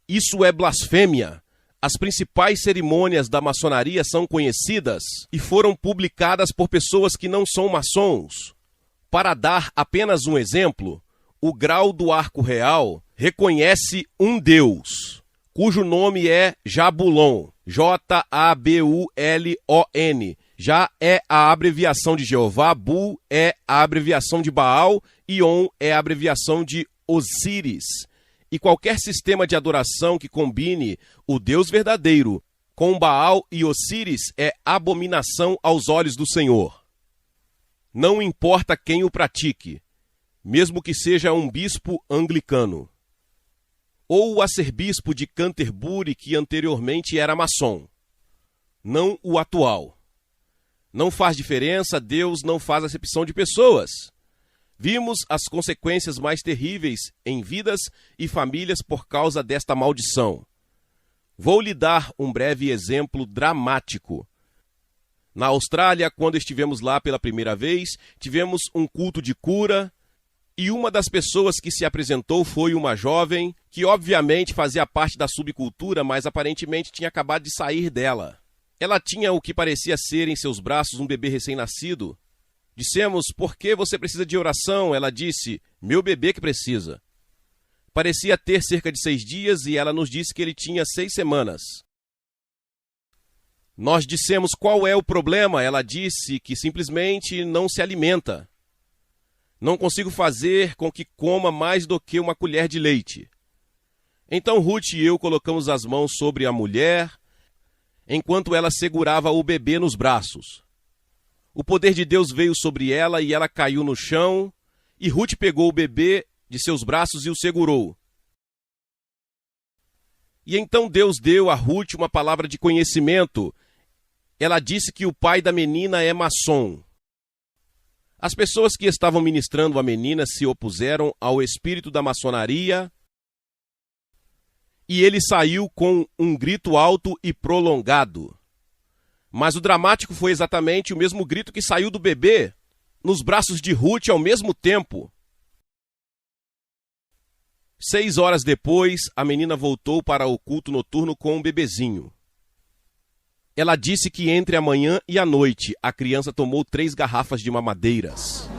Isso é blasfêmia. As principais cerimônias da maçonaria são conhecidas e foram publicadas por pessoas que não são maçons. Para dar apenas um exemplo, o grau do arco real reconhece um Deus. cujo nome é Jabulon, Jabulon. Já é a abreviação de Jeová, Bu é a abreviação de Baal e On é a abreviação de Osíris. E qualquer sistema de adoração que combine o Deus verdadeiro com Baal e Osíris é abominação aos olhos do Senhor. Não importa quem o pratique, mesmo que seja um bispo anglicano, ou o arcebispo de Canterbury, que anteriormente era maçom, não o atual. Não faz diferença, Deus não faz acepção de pessoas. Vimos as consequências mais terríveis em vidas e famílias por causa desta maldição. Vou lhe dar um breve exemplo dramático. Na Austrália, quando estivemos lá pela primeira vez, tivemos um culto de cura e uma das pessoas que se apresentou foi uma jovem que obviamente fazia parte da subcultura, mas aparentemente tinha acabado de sair dela. Ela tinha o que parecia ser em seus braços um bebê recém-nascido. Dissemos, por que você precisa de oração? Ela disse, meu bebê que precisa. Parecia ter cerca de 6 dias e ela nos disse que ele tinha 6 semanas. Nós dissemos qual é o problema. Ela disse que simplesmente não se alimenta. Não consigo fazer com que coma mais do que uma colher de leite. Então Ruth e eu colocamos as mãos sobre a mulher, enquanto ela segurava o bebê nos braços. O poder de Deus veio sobre ela e ela caiu no chão, e Ruth pegou o bebê de seus braços e o segurou. E então Deus deu a Ruth uma palavra de conhecimento. Ela disse que o pai da menina é maçom. As pessoas que estavam ministrando a menina se opuseram ao espírito da maçonaria, e ele saiu com um grito alto e prolongado. Mas o dramático foi exatamente o mesmo grito que saiu do bebê nos braços de Ruth ao mesmo tempo. 6 horas depois, a menina voltou para o culto noturno com um bebezinho. Ela disse que entre a manhã e a noite, a criança tomou 3 garrafas de mamadeiras.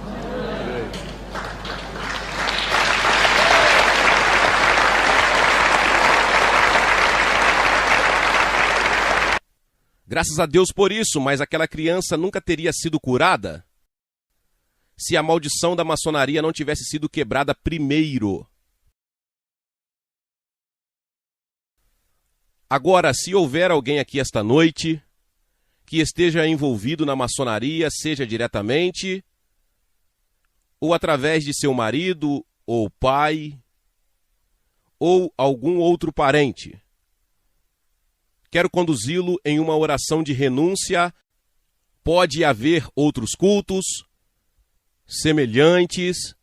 Graças a Deus por isso, mas aquela criança nunca teria sido curada se a maldição da maçonaria não tivesse sido quebrada primeiro. Agora, se houver alguém aqui esta noite que esteja envolvido na maçonaria, seja diretamente ou através de seu marido ou pai ou algum outro parente, quero conduzi-lo em uma oração de renúncia. Pode haver outros cultos semelhantes,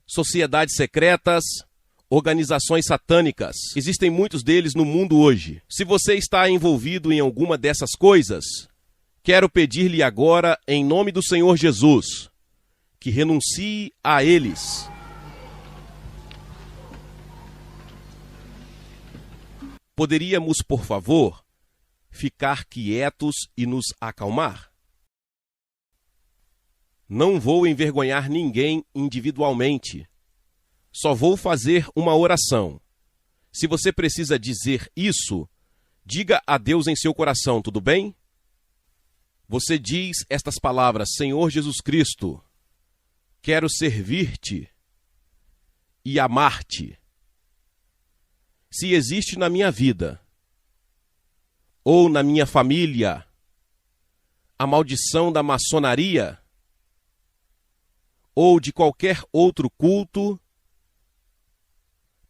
sociedades secretas, organizações satânicas. Existem muitos deles no mundo hoje. Se você está envolvido em alguma dessas coisas, quero pedir-lhe agora, em nome do Senhor Jesus, que renuncie a eles. Poderíamos, por favor, ficar quietos e nos acalmar? Não vou envergonhar ninguém individualmente. Só vou fazer uma oração. Se você precisa dizer isso, diga a Deus em seu coração, tudo bem? Você diz estas palavras: Senhor Jesus Cristo, quero servir-te e amar-te. Se existe na minha vida ou na minha família a maldição da maçonaria ou de qualquer outro culto,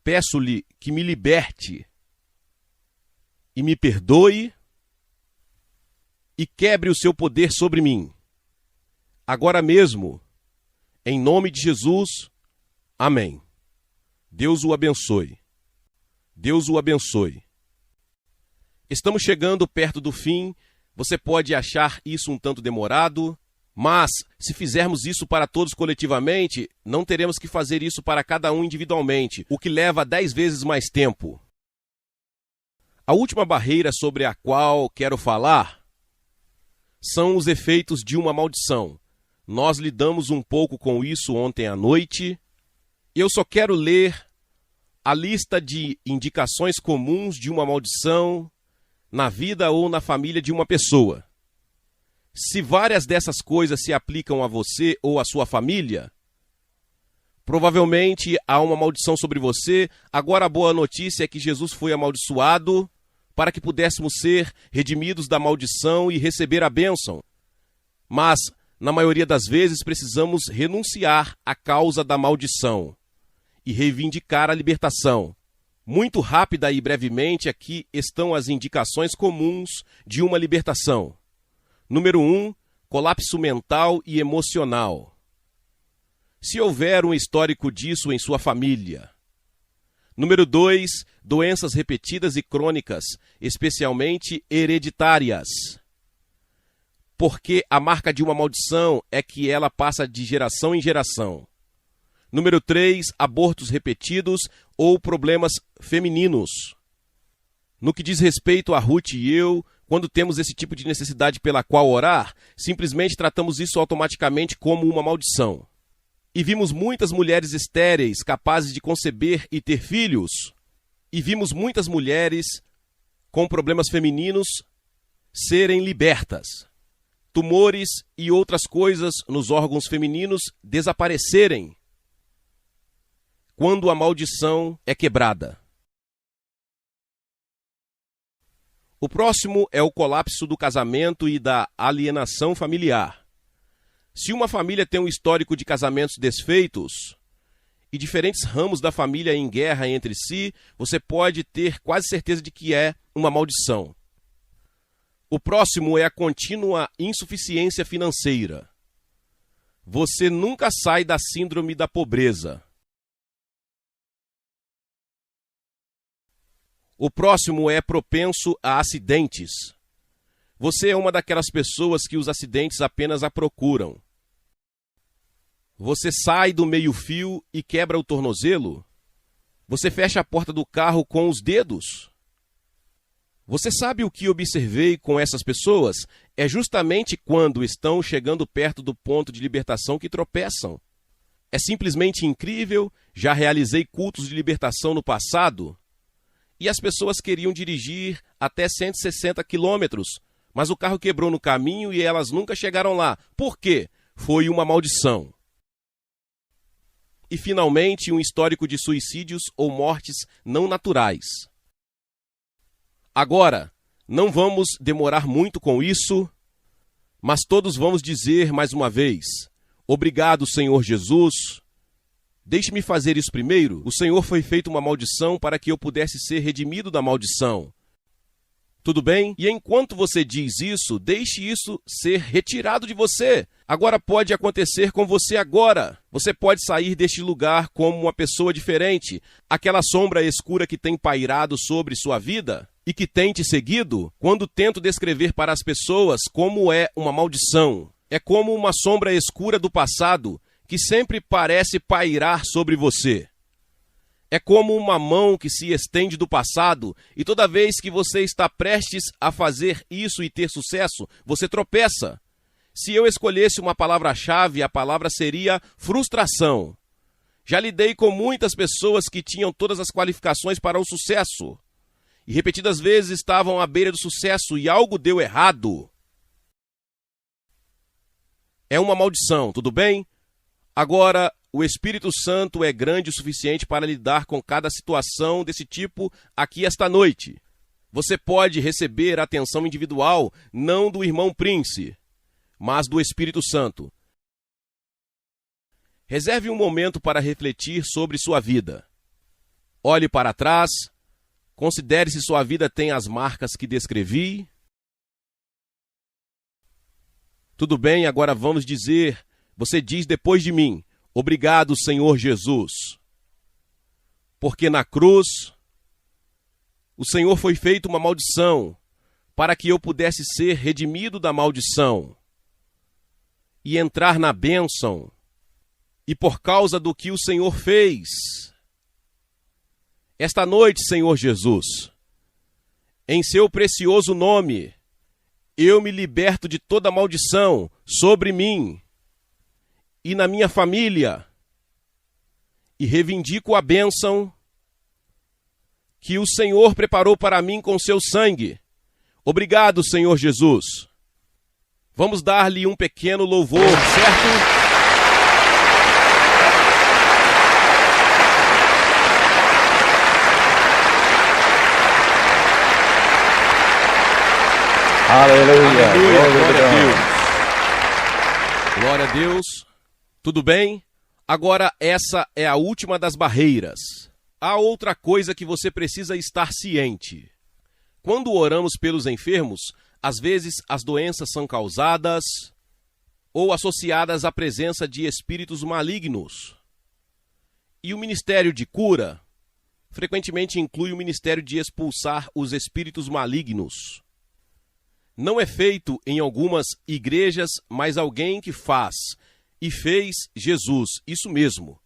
peço-lhe que me liberte e me perdoe e quebre o seu poder sobre mim. Agora mesmo, em nome de Jesus, amém. Deus o abençoe. Deus o abençoe. Estamos chegando perto do fim. Você pode achar isso um tanto demorado, mas se fizermos isso para todos coletivamente, não teremos que fazer isso para cada um individualmente, o que leva 10 vezes mais tempo. A última barreira sobre a qual quero falar são os efeitos de uma maldição. Nós lidamos um pouco com isso ontem à noite. Eu só quero ler a lista de indicações comuns de uma maldição na vida ou na família de uma pessoa. Se várias dessas coisas se aplicam a você ou à sua família, provavelmente há uma maldição sobre você. Agora a boa notícia é que Jesus foi amaldiçoado para que pudéssemos ser redimidos da maldição e receber a bênção. Mas, na maioria das vezes, precisamos renunciar à causa da maldição e reivindicar a libertação. Muito rápida e brevemente, aqui estão as indicações comuns de uma libertação. Número 1, colapso mental e emocional. Se houver um histórico disso em sua família. Número 2, doenças repetidas e crônicas, especialmente hereditárias. Porque a marca de uma maldição é que ela passa de geração em geração. Número 3, abortos repetidos ou problemas femininos. No que diz respeito a Ruth e eu, quando temos esse tipo de necessidade pela qual orar, simplesmente tratamos isso automaticamente como uma maldição. E vimos muitas mulheres estéreis capazes de conceber e ter filhos. E vimos muitas mulheres com problemas femininos serem libertas. Tumores e outras coisas nos órgãos femininos desaparecerem quando a maldição é quebrada. O próximo é o colapso do casamento e da alienação familiar. Se uma família tem um histórico de casamentos desfeitos e diferentes ramos da família em guerra entre si, você pode ter quase certeza de que é uma maldição. O próximo é a contínua insuficiência financeira. Você nunca sai da síndrome da pobreza. O próximo é propenso a acidentes. Você é uma daquelas pessoas que os acidentes apenas a procuram. Você sai do meio-fio e quebra o tornozelo? Você fecha a porta do carro com os dedos? Você sabe o que observei com essas pessoas? É justamente quando estão chegando perto do ponto de libertação que tropeçam. É simplesmente incrível. Já realizei cultos de libertação no passado e as pessoas queriam dirigir até 160 quilômetros, mas o carro quebrou no caminho e elas nunca chegaram lá. Por quê? Foi uma maldição. E, finalmente, um histórico de suicídios ou mortes não naturais. Agora, não vamos demorar muito com isso, mas todos vamos dizer mais uma vez: obrigado, Senhor Jesus. Deixe-me fazer isso primeiro. O Senhor foi feito uma maldição para que eu pudesse ser redimido da maldição. Tudo bem? E enquanto você diz isso, deixe isso ser retirado de você. Agora pode acontecer com você agora. Você pode sair deste lugar como uma pessoa diferente. Aquela sombra escura que tem pairado sobre sua vida e que tem te seguido, quando tento descrever para as pessoas como é uma maldição. É como uma sombra escura do passado que sempre parece pairar sobre você. É como uma mão que se estende do passado e toda vez que você está prestes a fazer isso e ter sucesso, você tropeça. Se eu escolhesse uma palavra-chave, a palavra seria frustração. Já lidei com muitas pessoas que tinham todas as qualificações para o sucesso e repetidas vezes estavam à beira do sucesso e algo deu errado. É uma maldição, tudo bem? Agora, o Espírito Santo é grande o suficiente para lidar com cada situação desse tipo aqui esta noite. Você pode receber atenção individual, não do irmão Prince, mas do Espírito Santo. Reserve um momento para refletir sobre sua vida. Olhe para trás, considere se sua vida tem as marcas que descrevi. Tudo bem, agora vamos dizer, você diz depois de mim: obrigado, Senhor Jesus, porque na cruz o Senhor foi feito uma maldição para que eu pudesse ser redimido da maldição e entrar na bênção. E por causa do que o Senhor fez, esta noite, Senhor Jesus, em seu precioso nome, eu me liberto de toda maldição sobre mim e na minha família, e reivindico a bênção que o Senhor preparou para mim com seu sangue. Obrigado, Senhor Jesus. Vamos dar-lhe um pequeno louvor, certo? Aleluia. Glória a Deus. Glória a Deus. Tudo bem? Agora essa é a última das barreiras. Há outra coisa que você precisa estar ciente. Quando oramos pelos enfermos, às vezes as doenças são causadas ou associadas à presença de espíritos malignos. E o ministério de cura frequentemente inclui o ministério de expulsar os espíritos malignos. Não é feito em algumas igrejas, mas alguém que faz e fez Jesus, isso mesmo.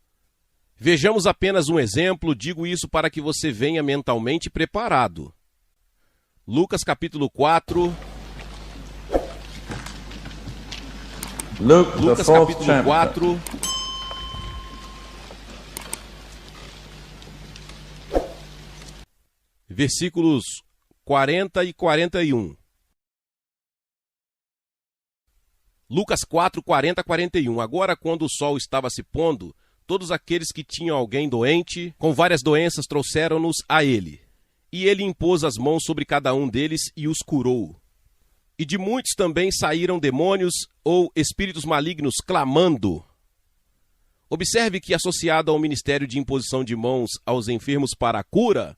Vejamos apenas um exemplo, digo isso para que você venha mentalmente preparado. Lucas capítulo 4. Lucas capítulo 4. Versículos 40 e 41. Lucas 4, 40 a 41. Agora, quando o sol estava se pondo, todos aqueles que tinham alguém doente, com várias doenças, trouxeram-nos a ele. E ele impôs as mãos sobre cada um deles e os curou. E de muitos também saíram demônios ou espíritos malignos, clamando. Observe que, associado ao ministério de imposição de mãos aos enfermos para a cura,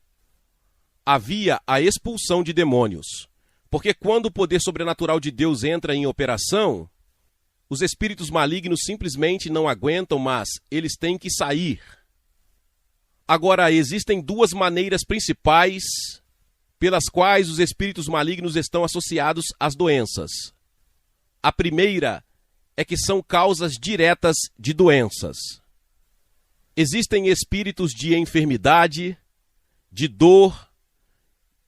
havia a expulsão de demônios. Porque quando o poder sobrenatural de Deus entra em operação, os espíritos malignos simplesmente não aguentam, mas eles têm que sair. Agora, existem duas maneiras principais pelas quais os espíritos malignos estão associados às doenças. A primeira é que são causas diretas de doenças. Existem espíritos de enfermidade, de dor,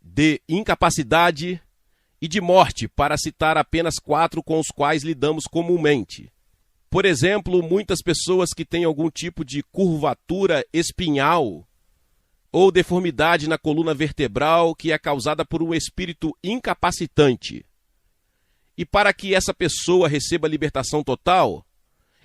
de incapacidade e de morte, para citar apenas 4 com os quais lidamos comumente. Por exemplo, muitas pessoas que têm algum tipo de curvatura espinhal ou deformidade na coluna vertebral que é causada por um espírito incapacitante. E para que essa pessoa receba libertação total,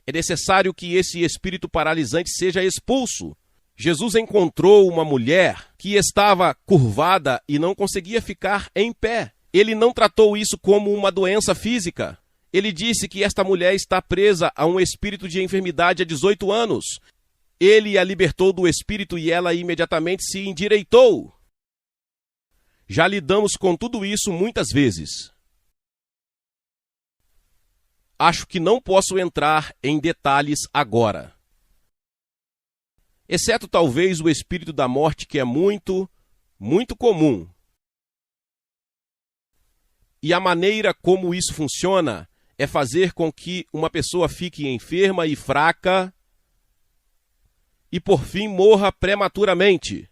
é necessário que esse espírito paralisante seja expulso. Jesus encontrou uma mulher que estava curvada e não conseguia ficar em pé. Ele não tratou isso como uma doença física. Ele disse que esta mulher está presa a um espírito de enfermidade há 18 anos. Ele a libertou do espírito e ela imediatamente se endireitou. Já lidamos com tudo isso muitas vezes. Acho que não posso entrar em detalhes agora. Exceto talvez o espírito da morte, que é muito, muito comum. E a maneira como isso funciona é fazer com que uma pessoa fique enferma e fraca e, por fim, morra prematuramente.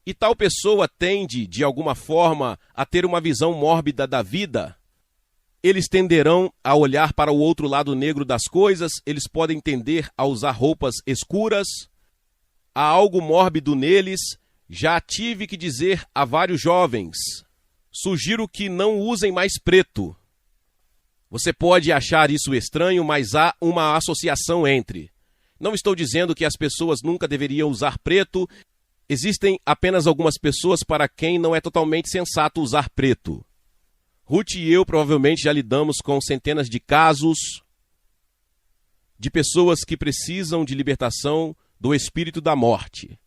E tal pessoa tende, de alguma forma, a ter uma visão mórbida da vida. Eles tenderão a olhar para o outro lado negro das coisas, eles podem tender a usar roupas escuras. Há algo mórbido neles. Já tive que dizer a vários jovens: sugiro que não usem mais preto. Você pode achar isso estranho, mas há uma associação entre. Não estou dizendo que as pessoas nunca deveriam usar preto. Existem apenas algumas pessoas para quem não é totalmente sensato usar preto. Ruth e eu provavelmente já lidamos com centenas de casos de pessoas que precisam de libertação do espírito da morte.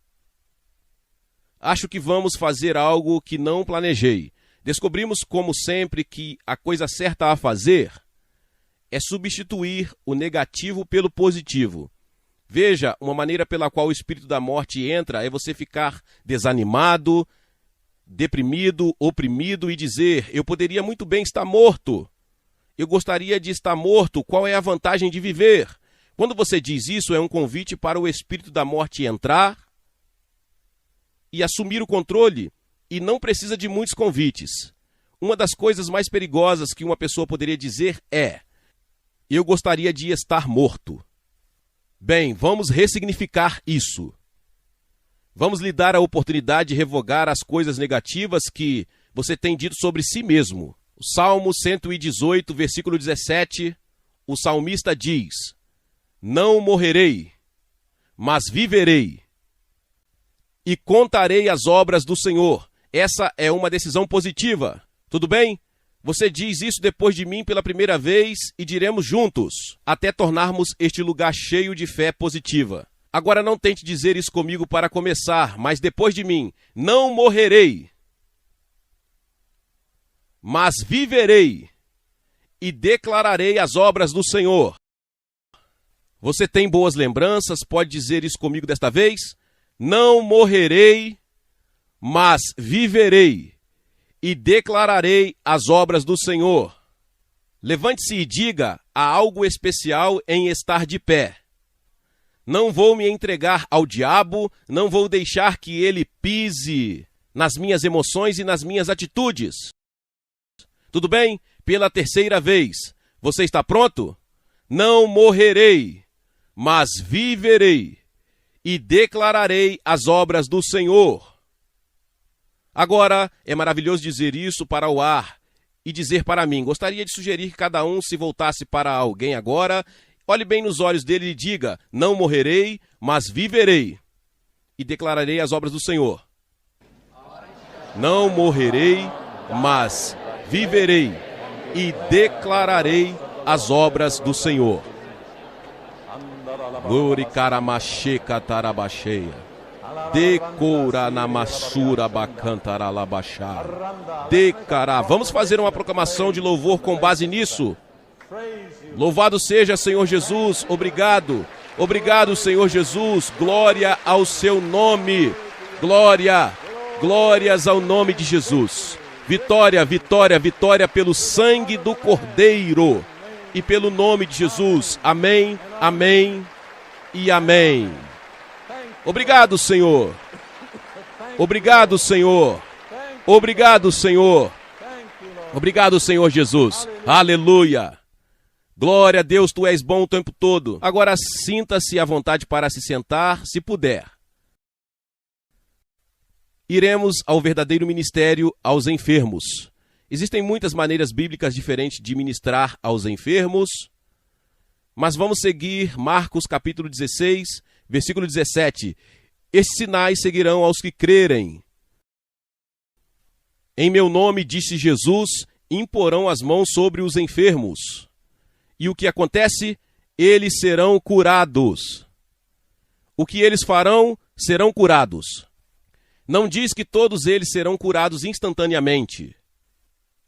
Acho que vamos fazer algo que não planejei. Descobrimos, como sempre, que a coisa certa a fazer é substituir o negativo pelo positivo. Veja, uma maneira pela qual o espírito da morte entra é você ficar desanimado, deprimido, oprimido e dizer: eu poderia muito bem estar morto. Eu gostaria de estar morto. Qual é a vantagem de viver? Quando você diz isso, é um convite para o espírito da morte entrar e assumir o controle. E não precisa de muitos convites. Uma das coisas mais perigosas que uma pessoa poderia dizer é: eu gostaria de estar morto. Bem, vamos ressignificar isso. Vamos lhe dar a oportunidade de revogar as coisas negativas que você tem dito sobre si mesmo. O Salmo 118, versículo 17, o salmista diz: não morrerei, mas viverei, e contarei as obras do Senhor. Essa é uma decisão positiva. Tudo bem? Você diz isso depois de mim pela primeira vez e diremos juntos, até tornarmos este lugar cheio de fé positiva. Agora não tente dizer isso comigo para começar, mas depois de mim: não morrerei, mas viverei, e declararei as obras do Senhor. Você tem boas lembranças? Pode dizer isso comigo desta vez? Não morrerei, mas viverei, e declararei as obras do Senhor. Levante-se e diga: há algo especial em estar de pé. Não vou me entregar ao diabo, não vou deixar que ele pise nas minhas emoções e nas minhas atitudes. Tudo bem? Pela terceira vez. Você está pronto? Não morrerei, mas viverei, e declararei as obras do Senhor. Agora, é maravilhoso dizer isso para o ar e dizer para mim. Gostaria de sugerir que cada um se voltasse para alguém agora, olhe bem nos olhos dele e diga: não morrerei, mas viverei, e declararei as obras do Senhor. Não morrerei, mas viverei, e declararei as obras do Senhor. Glori caramacheca tarabacheia. Decora na massura bacantaralabachá. Decará. Vamos fazer uma proclamação de louvor com base nisso. Louvado seja, Senhor Jesus. Obrigado. Obrigado, Senhor Jesus. Glória ao seu nome. Glória. Glórias ao nome de Jesus. Vitória, vitória, vitória pelo sangue do Cordeiro e pelo nome de Jesus. Amém, amém e amém. Obrigado, Senhor. Obrigado, Senhor. Obrigado, Senhor. Obrigado, Senhor Jesus. Aleluia. Glória a Deus, tu és bom o tempo todo. Agora sinta-se à vontade para se sentar, se puder. Iremos ao verdadeiro ministério aos enfermos. Existem muitas maneiras bíblicas diferentes de ministrar aos enfermos, mas vamos seguir Marcos capítulo 16, versículo 17. Estes sinais seguirão aos que crerem. Em meu nome, disse Jesus, imporão as mãos sobre os enfermos. E o que acontece? Eles serão curados. O que eles farão? Serão curados. Não diz que todos eles serão curados instantaneamente.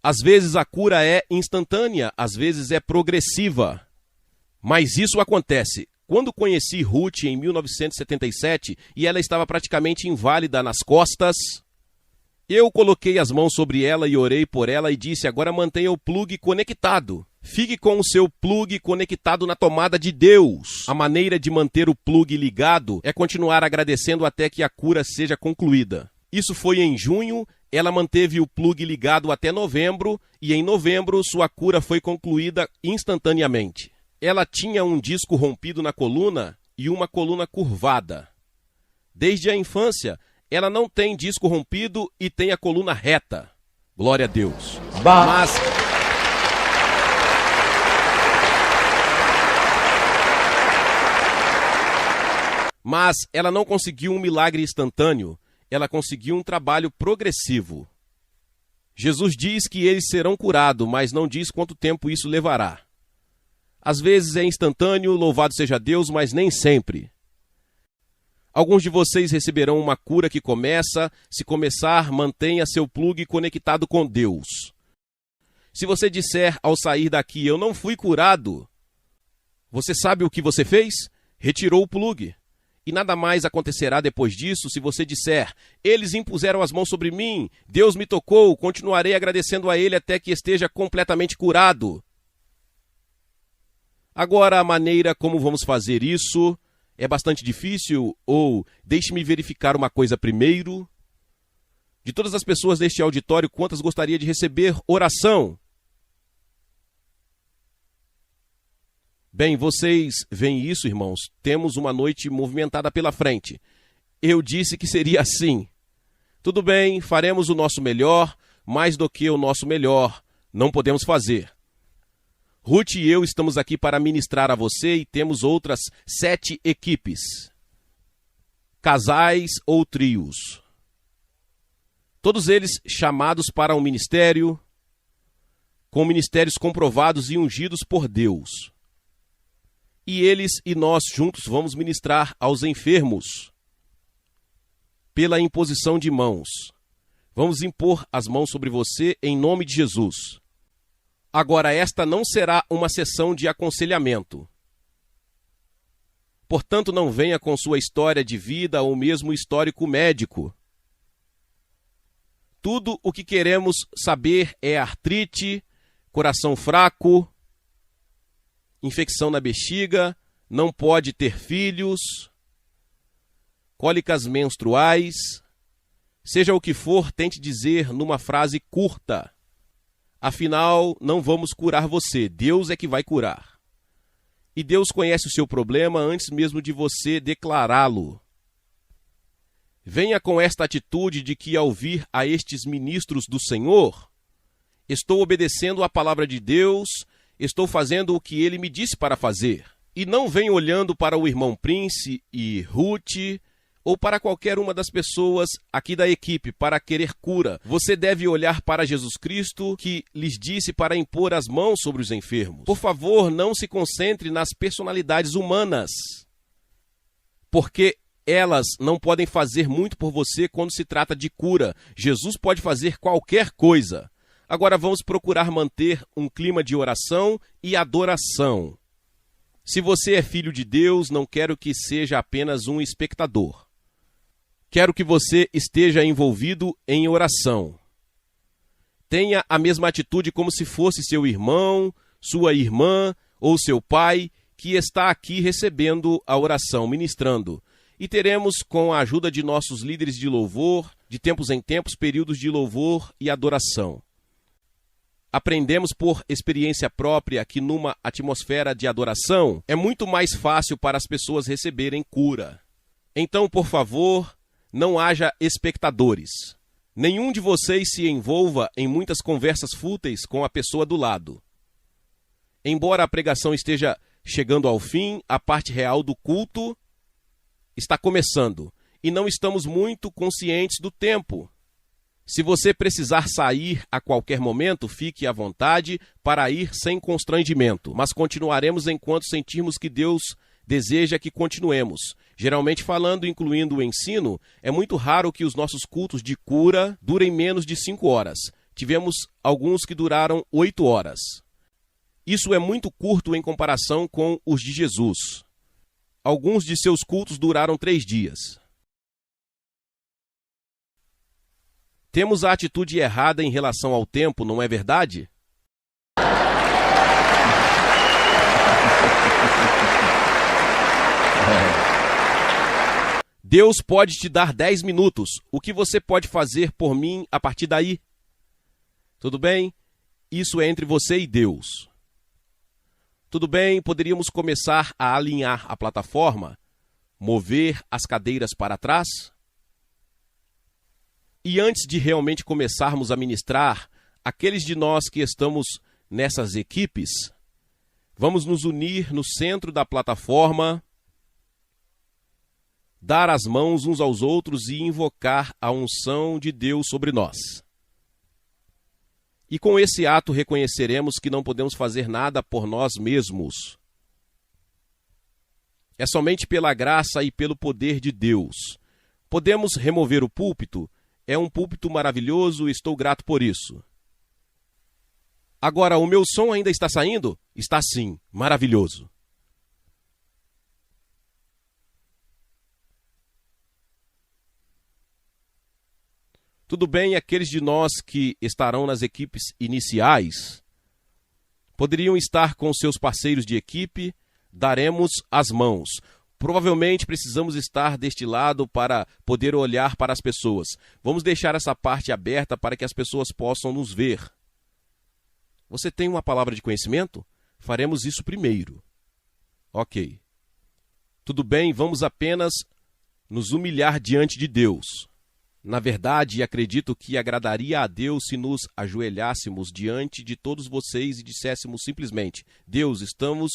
Às vezes a cura é instantânea, às vezes é progressiva. Mas isso acontece. Quando conheci Ruth em 1977 e ela estava praticamente inválida nas costas, eu coloquei as mãos sobre ela e orei por ela e disse: agora mantenha o plugue conectado. Fique com o seu plugue conectado na tomada de Deus. A maneira de manter o plugue ligado é continuar agradecendo até que a cura seja concluída. Isso foi em junho, ela manteve o plugue ligado até novembro e em novembro sua cura foi concluída instantaneamente. Ela tinha um disco rompido na coluna e uma coluna curvada. Desde a infância, ela não tem disco rompido e tem a coluna reta. Glória a Deus. Mas ela não conseguiu um milagre instantâneo, ela conseguiu um trabalho progressivo. Jesus diz que eles serão curados, mas não diz quanto tempo isso levará. Às vezes é instantâneo, louvado seja Deus, mas nem sempre. Alguns de vocês receberão uma cura que começa, se começar, mantenha seu plugue conectado com Deus. Se você disser ao sair daqui: eu não fui curado, você sabe o que você fez? Retirou o plugue. E nada mais acontecerá depois disso se você disser: eles impuseram as mãos sobre mim, Deus me tocou, continuarei agradecendo a Ele até que esteja completamente curado. Agora, a maneira como vamos fazer isso é bastante difícil, ou deixe-me verificar uma coisa primeiro. De todas as pessoas deste auditório, quantas gostaria de receber oração? Bem, vocês veem isso, irmãos? Temos uma noite movimentada pela frente. Eu disse que seria assim. Tudo bem, faremos o nosso melhor, mais do que o nosso melhor não podemos fazer. Ruth e eu estamos aqui para ministrar a você e temos outras 7 equipes, casais ou trios. Todos eles chamados para um ministério, com ministérios comprovados e ungidos por Deus. E eles e nós juntos vamos ministrar aos enfermos pela imposição de mãos. Vamos impor as mãos sobre você em nome de Jesus. Agora, esta não será uma sessão de aconselhamento. Portanto, não venha com sua história de vida ou mesmo histórico médico. Tudo o que queremos saber é artrite, coração fraco, infecção na bexiga, não pode ter filhos, cólicas menstruais. Seja o que for, tente dizer numa frase curta. Afinal, não vamos curar você, Deus é que vai curar. E Deus conhece o seu problema antes mesmo de você declará-lo. Venha com esta atitude de que, ao vir a estes ministros do Senhor, estou obedecendo à palavra de Deus, estou fazendo o que ele me disse para fazer. E não venha olhando para o irmão Prince e Ruth, ou para qualquer uma das pessoas aqui da equipe para querer cura. Você deve olhar para Jesus Cristo, que lhes disse para impor as mãos sobre os enfermos. Por favor, não se concentre nas personalidades humanas, porque elas não podem fazer muito por você quando se trata de cura. Jesus pode fazer qualquer coisa. Agora vamos procurar manter um clima de oração e adoração. Se você é filho de Deus, não quero que seja apenas um espectador. Quero que você esteja envolvido em oração. Tenha a mesma atitude como se fosse seu irmão, sua irmã ou seu pai que está aqui recebendo a oração, ministrando. E teremos, com a ajuda de nossos líderes de louvor, de tempos em tempos, períodos de louvor e adoração. Aprendemos por experiência própria que numa atmosfera de adoração é muito mais fácil para as pessoas receberem cura. Então, por favor, não haja espectadores. Nenhum de vocês se envolva em muitas conversas fúteis com a pessoa do lado. Embora a pregação esteja chegando ao fim, a parte real do culto está começando e não estamos muito conscientes do tempo. Se você precisar sair a qualquer momento, fique à vontade para ir sem constrangimento, mas continuaremos enquanto sentirmos que Deus deseja que continuemos. Geralmente falando, incluindo o ensino, é muito raro que os nossos cultos de cura durem menos de 5 horas. Tivemos alguns que duraram 8 horas. Isso é muito curto em comparação com os de Jesus. Alguns de seus cultos duraram 3 dias. Temos a atitude errada em relação ao tempo, não é verdade? Deus pode te dar 10 minutos. O que você pode fazer por mim a partir daí? Tudo bem? Isso é entre você e Deus. Tudo bem, poderíamos começar a alinhar a plataforma, mover as cadeiras para trás? E antes de realmente começarmos a ministrar, aqueles de nós que estamos nessas equipes, vamos nos unir no centro da plataforma, dar as mãos uns aos outros e invocar a unção de Deus sobre nós. E com esse ato reconheceremos que não podemos fazer nada por nós mesmos. É somente pela graça e pelo poder de Deus. Podemos remover o púlpito? É um púlpito maravilhoso, estou grato por isso. Agora, o meu som ainda está saindo? Está sim, maravilhoso. Tudo bem, aqueles de nós que estarão nas equipes iniciais poderiam estar com seus parceiros de equipe, daremos as mãos. Provavelmente precisamos estar deste lado para poder olhar para as pessoas. Vamos deixar essa parte aberta para que as pessoas possam nos ver. Você tem uma palavra de conhecimento? Faremos isso primeiro. Ok. Tudo bem, vamos apenas nos humilhar diante de Deus. Na verdade, acredito que agradaria a Deus se nos ajoelhássemos diante de todos vocês e disséssemos simplesmente: Deus, estamos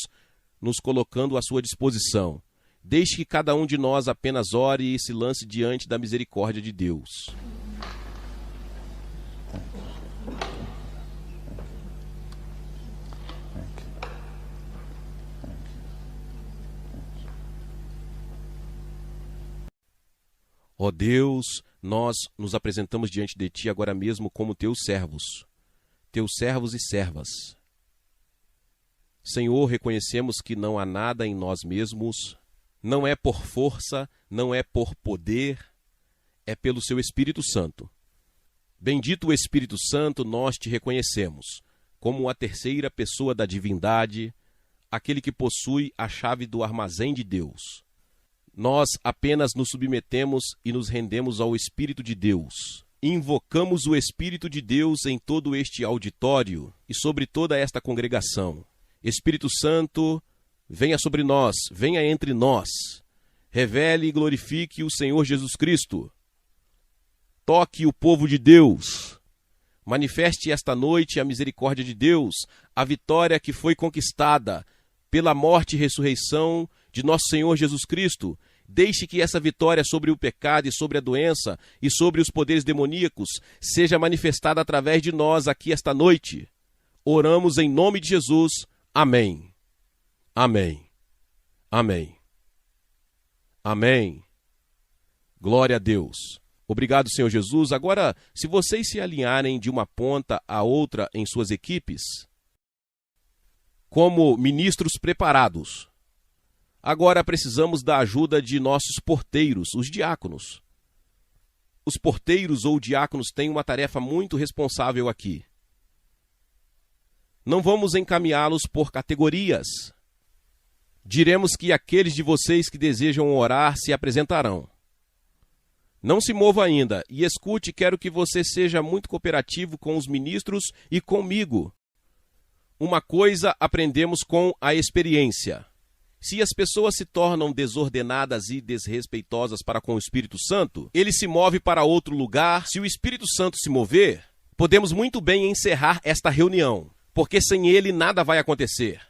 nos colocando à sua disposição. Deixe que cada um de nós apenas ore e se lance diante da misericórdia de Deus. Ó Deus, nós nos apresentamos diante de Ti agora mesmo como Teus servos e servas. Senhor, reconhecemos que não há nada em nós mesmos, não é por força, não é por poder, é pelo Seu Espírito Santo. Bendito o Espírito Santo, nós Te reconhecemos como a terceira pessoa da divindade, aquele que possui a chave do armazém de Deus. Nós apenas nos submetemos e nos rendemos ao Espírito de Deus. Invocamos o Espírito de Deus em todo este auditório e sobre toda esta congregação. Espírito Santo, venha sobre nós, venha entre nós. Revele e glorifique o Senhor Jesus Cristo. Toque o povo de Deus. Manifeste esta noite a misericórdia de Deus, a vitória que foi conquistada pela morte e ressurreição de nosso Senhor Jesus Cristo. Deixe que essa vitória sobre o pecado e sobre a doença e sobre os poderes demoníacos seja manifestada através de nós aqui esta noite. Oramos em nome de Jesus. Amém. Amém. Amém. Amém. Glória a Deus. Obrigado, Senhor Jesus. Agora, se vocês se alinharem de uma ponta a outra em suas equipes, como ministros preparados, agora precisamos da ajuda de nossos porteiros, os diáconos. Os porteiros ou diáconos têm uma tarefa muito responsável aqui. Não vamos encaminhá-los por categorias. Diremos que aqueles de vocês que desejam orar se apresentarão. Não se mova ainda e escute, quero que você seja muito cooperativo com os ministros e comigo. Uma coisa aprendemos com a experiência. Se as pessoas se tornam desordenadas e desrespeitosas para com o Espírito Santo, ele se move para outro lugar. Se o Espírito Santo se mover, podemos muito bem encerrar esta reunião, porque sem ele nada vai acontecer.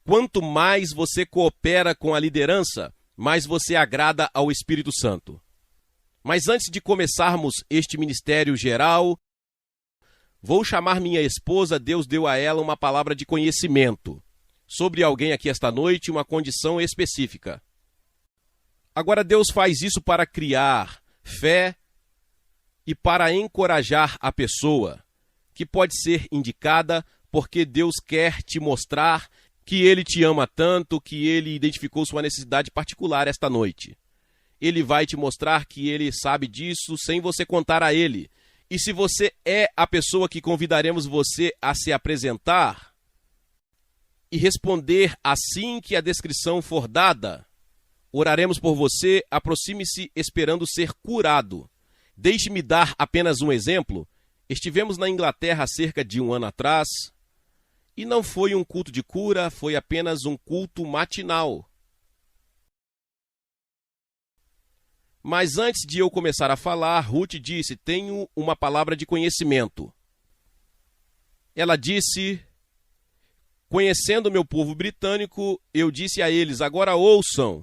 Quanto mais você coopera com a liderança, mais você agrada ao Espírito Santo. Mas antes de começarmos este ministério geral, vou chamar minha esposa. Deus deu a ela uma palavra de conhecimento sobre alguém aqui esta noite, uma condição específica. Agora Deus faz isso para criar fé e para encorajar a pessoa, que pode ser indicada porque Deus quer te mostrar que Ele te ama tanto, que Ele identificou sua necessidade particular esta noite. Ele vai te mostrar que Ele sabe disso sem você contar a Ele. E se você é a pessoa que convidaremos você a se apresentar e responder assim que a descrição for dada, oraremos por você. Aproxime-se esperando ser curado. Deixe-me dar apenas um exemplo. Estivemos na Inglaterra há cerca de 1 ano atrás e não foi um culto de cura, foi apenas um culto matinal. Mas antes de eu começar a falar, Ruth disse: tenho uma palavra de conhecimento. Ela disse: conhecendo meu povo britânico, eu disse a eles: agora ouçam,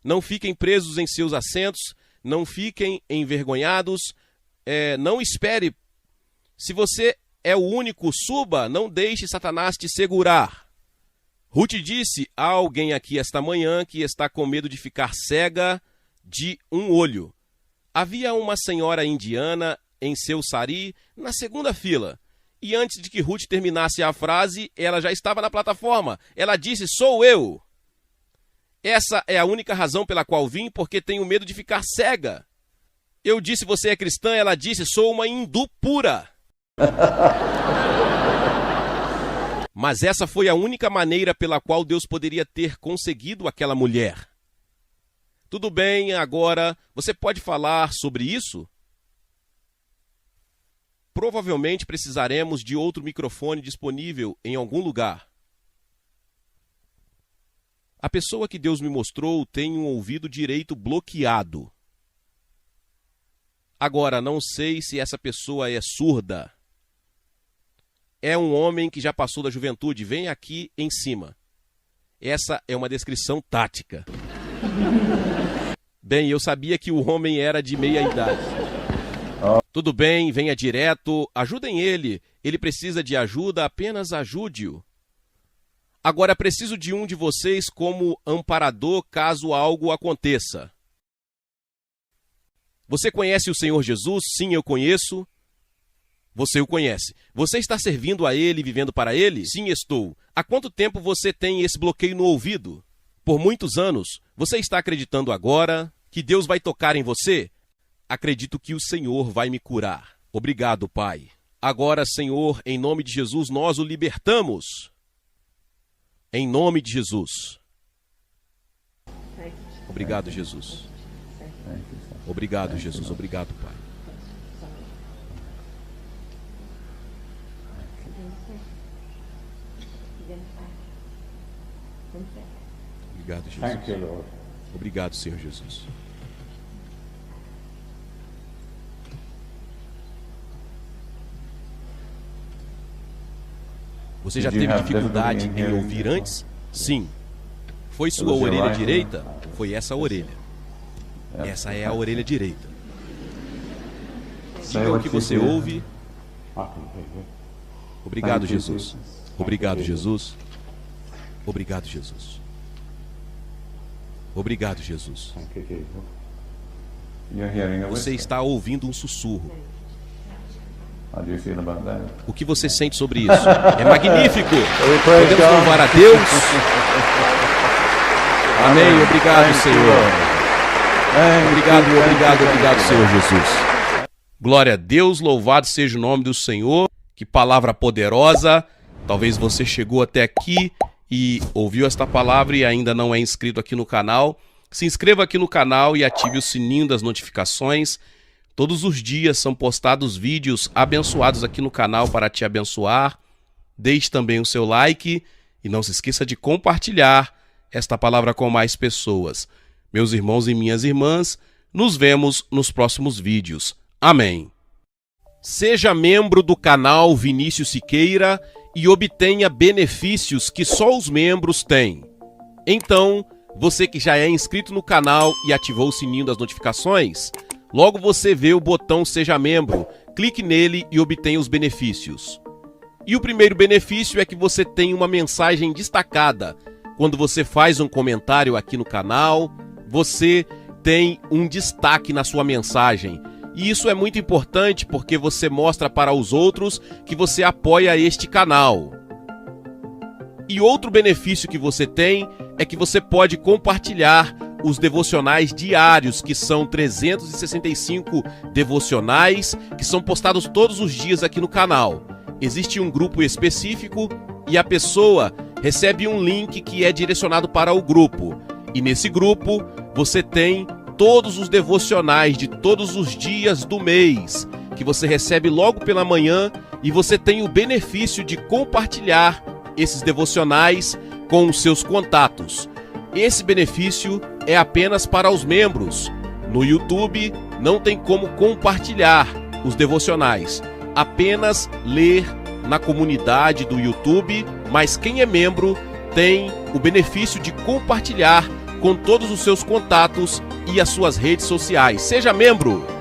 não fiquem presos em seus assentos, não fiquem envergonhados, não espere. Se você é o único, suba, não deixe Satanás te segurar. Ruth disse: há alguém aqui esta manhã que está com medo de ficar cega de um olho. Havia uma senhora indiana em seu sari na segunda fila. E antes de que Ruth terminasse a frase, ela já estava na plataforma. Ela disse: sou eu. Essa é a única razão pela qual vim, porque tenho medo de ficar cega. Eu disse: você é cristã? Ela disse: sou uma hindu pura. Mas essa foi a única maneira pela qual Deus poderia ter conseguido aquela mulher. Tudo bem, agora você pode falar sobre isso? Provavelmente precisaremos de outro microfone disponível em algum lugar. A pessoa que Deus me mostrou tem um ouvido direito bloqueado. Agora, não sei se essa pessoa é surda. É um homem que já passou da juventude. Vem aqui em cima. Essa é uma descrição tática. Bem, eu sabia que o homem era de meia idade. Tudo bem, venha direto. Ajudem ele. Ele precisa de ajuda, apenas ajude-o. Agora, preciso de um de vocês como amparador caso algo aconteça. Você conhece o Senhor Jesus? Sim, eu conheço. Você o conhece. Você está servindo a Ele e vivendo para Ele? Sim, estou. Há quanto tempo você tem esse bloqueio no ouvido? Por muitos anos. Você está acreditando agora que Deus vai tocar em você? Acredito que o Senhor vai me curar. Obrigado, Pai. Agora, Senhor, em nome de Jesus, nós o libertamos. Em nome de Jesus. Obrigado, Jesus. Obrigado, Jesus. Obrigado, Pai. Obrigado, Jesus. Obrigado, Senhor Jesus. Você já teve dificuldade em ouvir antes? Sim. Foi sua orelha direita? Foi essa orelha. Essa é a orelha direita. Diga o que você ouve. Obrigado, Jesus. Obrigado, Jesus. Obrigado, Jesus. Obrigado, Jesus. Você está ouvindo um sussurro. O que você sente sobre isso? É magnífico! Podemos louvar a Deus? Amém. Obrigado, Senhor. Obrigado, Senhor Jesus. Glória a Deus, louvado seja o nome do Senhor. Que palavra poderosa. Talvez você chegou até aqui e ouviu esta palavra e ainda não é inscrito aqui no canal. Se inscreva aqui no canal e ative o sininho das notificações. Todos os dias são postados vídeos abençoados aqui no canal para te abençoar. Deixe também o seu like e não se esqueça de compartilhar esta palavra com mais pessoas. Meus irmãos e minhas irmãs, nos vemos nos próximos vídeos. Amém. Seja membro do canal Vinícius Siqueira e obtenha benefícios que só os membros têm. Então, você que já é inscrito no canal e ativou o sininho das notificações, logo você vê o botão Seja Membro, clique nele e obtenha os benefícios. E o primeiro benefício é que você tem uma mensagem destacada. Quando você faz um comentário aqui no canal, você tem um destaque na sua mensagem. E isso é muito importante porque você mostra para os outros que você apoia este canal. E outro benefício que você tem é que você pode compartilhar os devocionais diários, que são 365 devocionais, que são postados todos os dias aqui no canal. Existe um grupo específico e a pessoa recebe um link que é direcionado para o grupo. E nesse grupo você tem todos os devocionais de todos os dias do mês, que você recebe logo pela manhã, e você tem o benefício de compartilhar esses devocionais com os seus contatos. Esse benefício é apenas para os membros. No YouTube não tem como compartilhar os devocionais, apenas ler na comunidade do YouTube, mas quem é membro tem o benefício de compartilhar com todos os seus contatos e as suas redes sociais. Seja membro!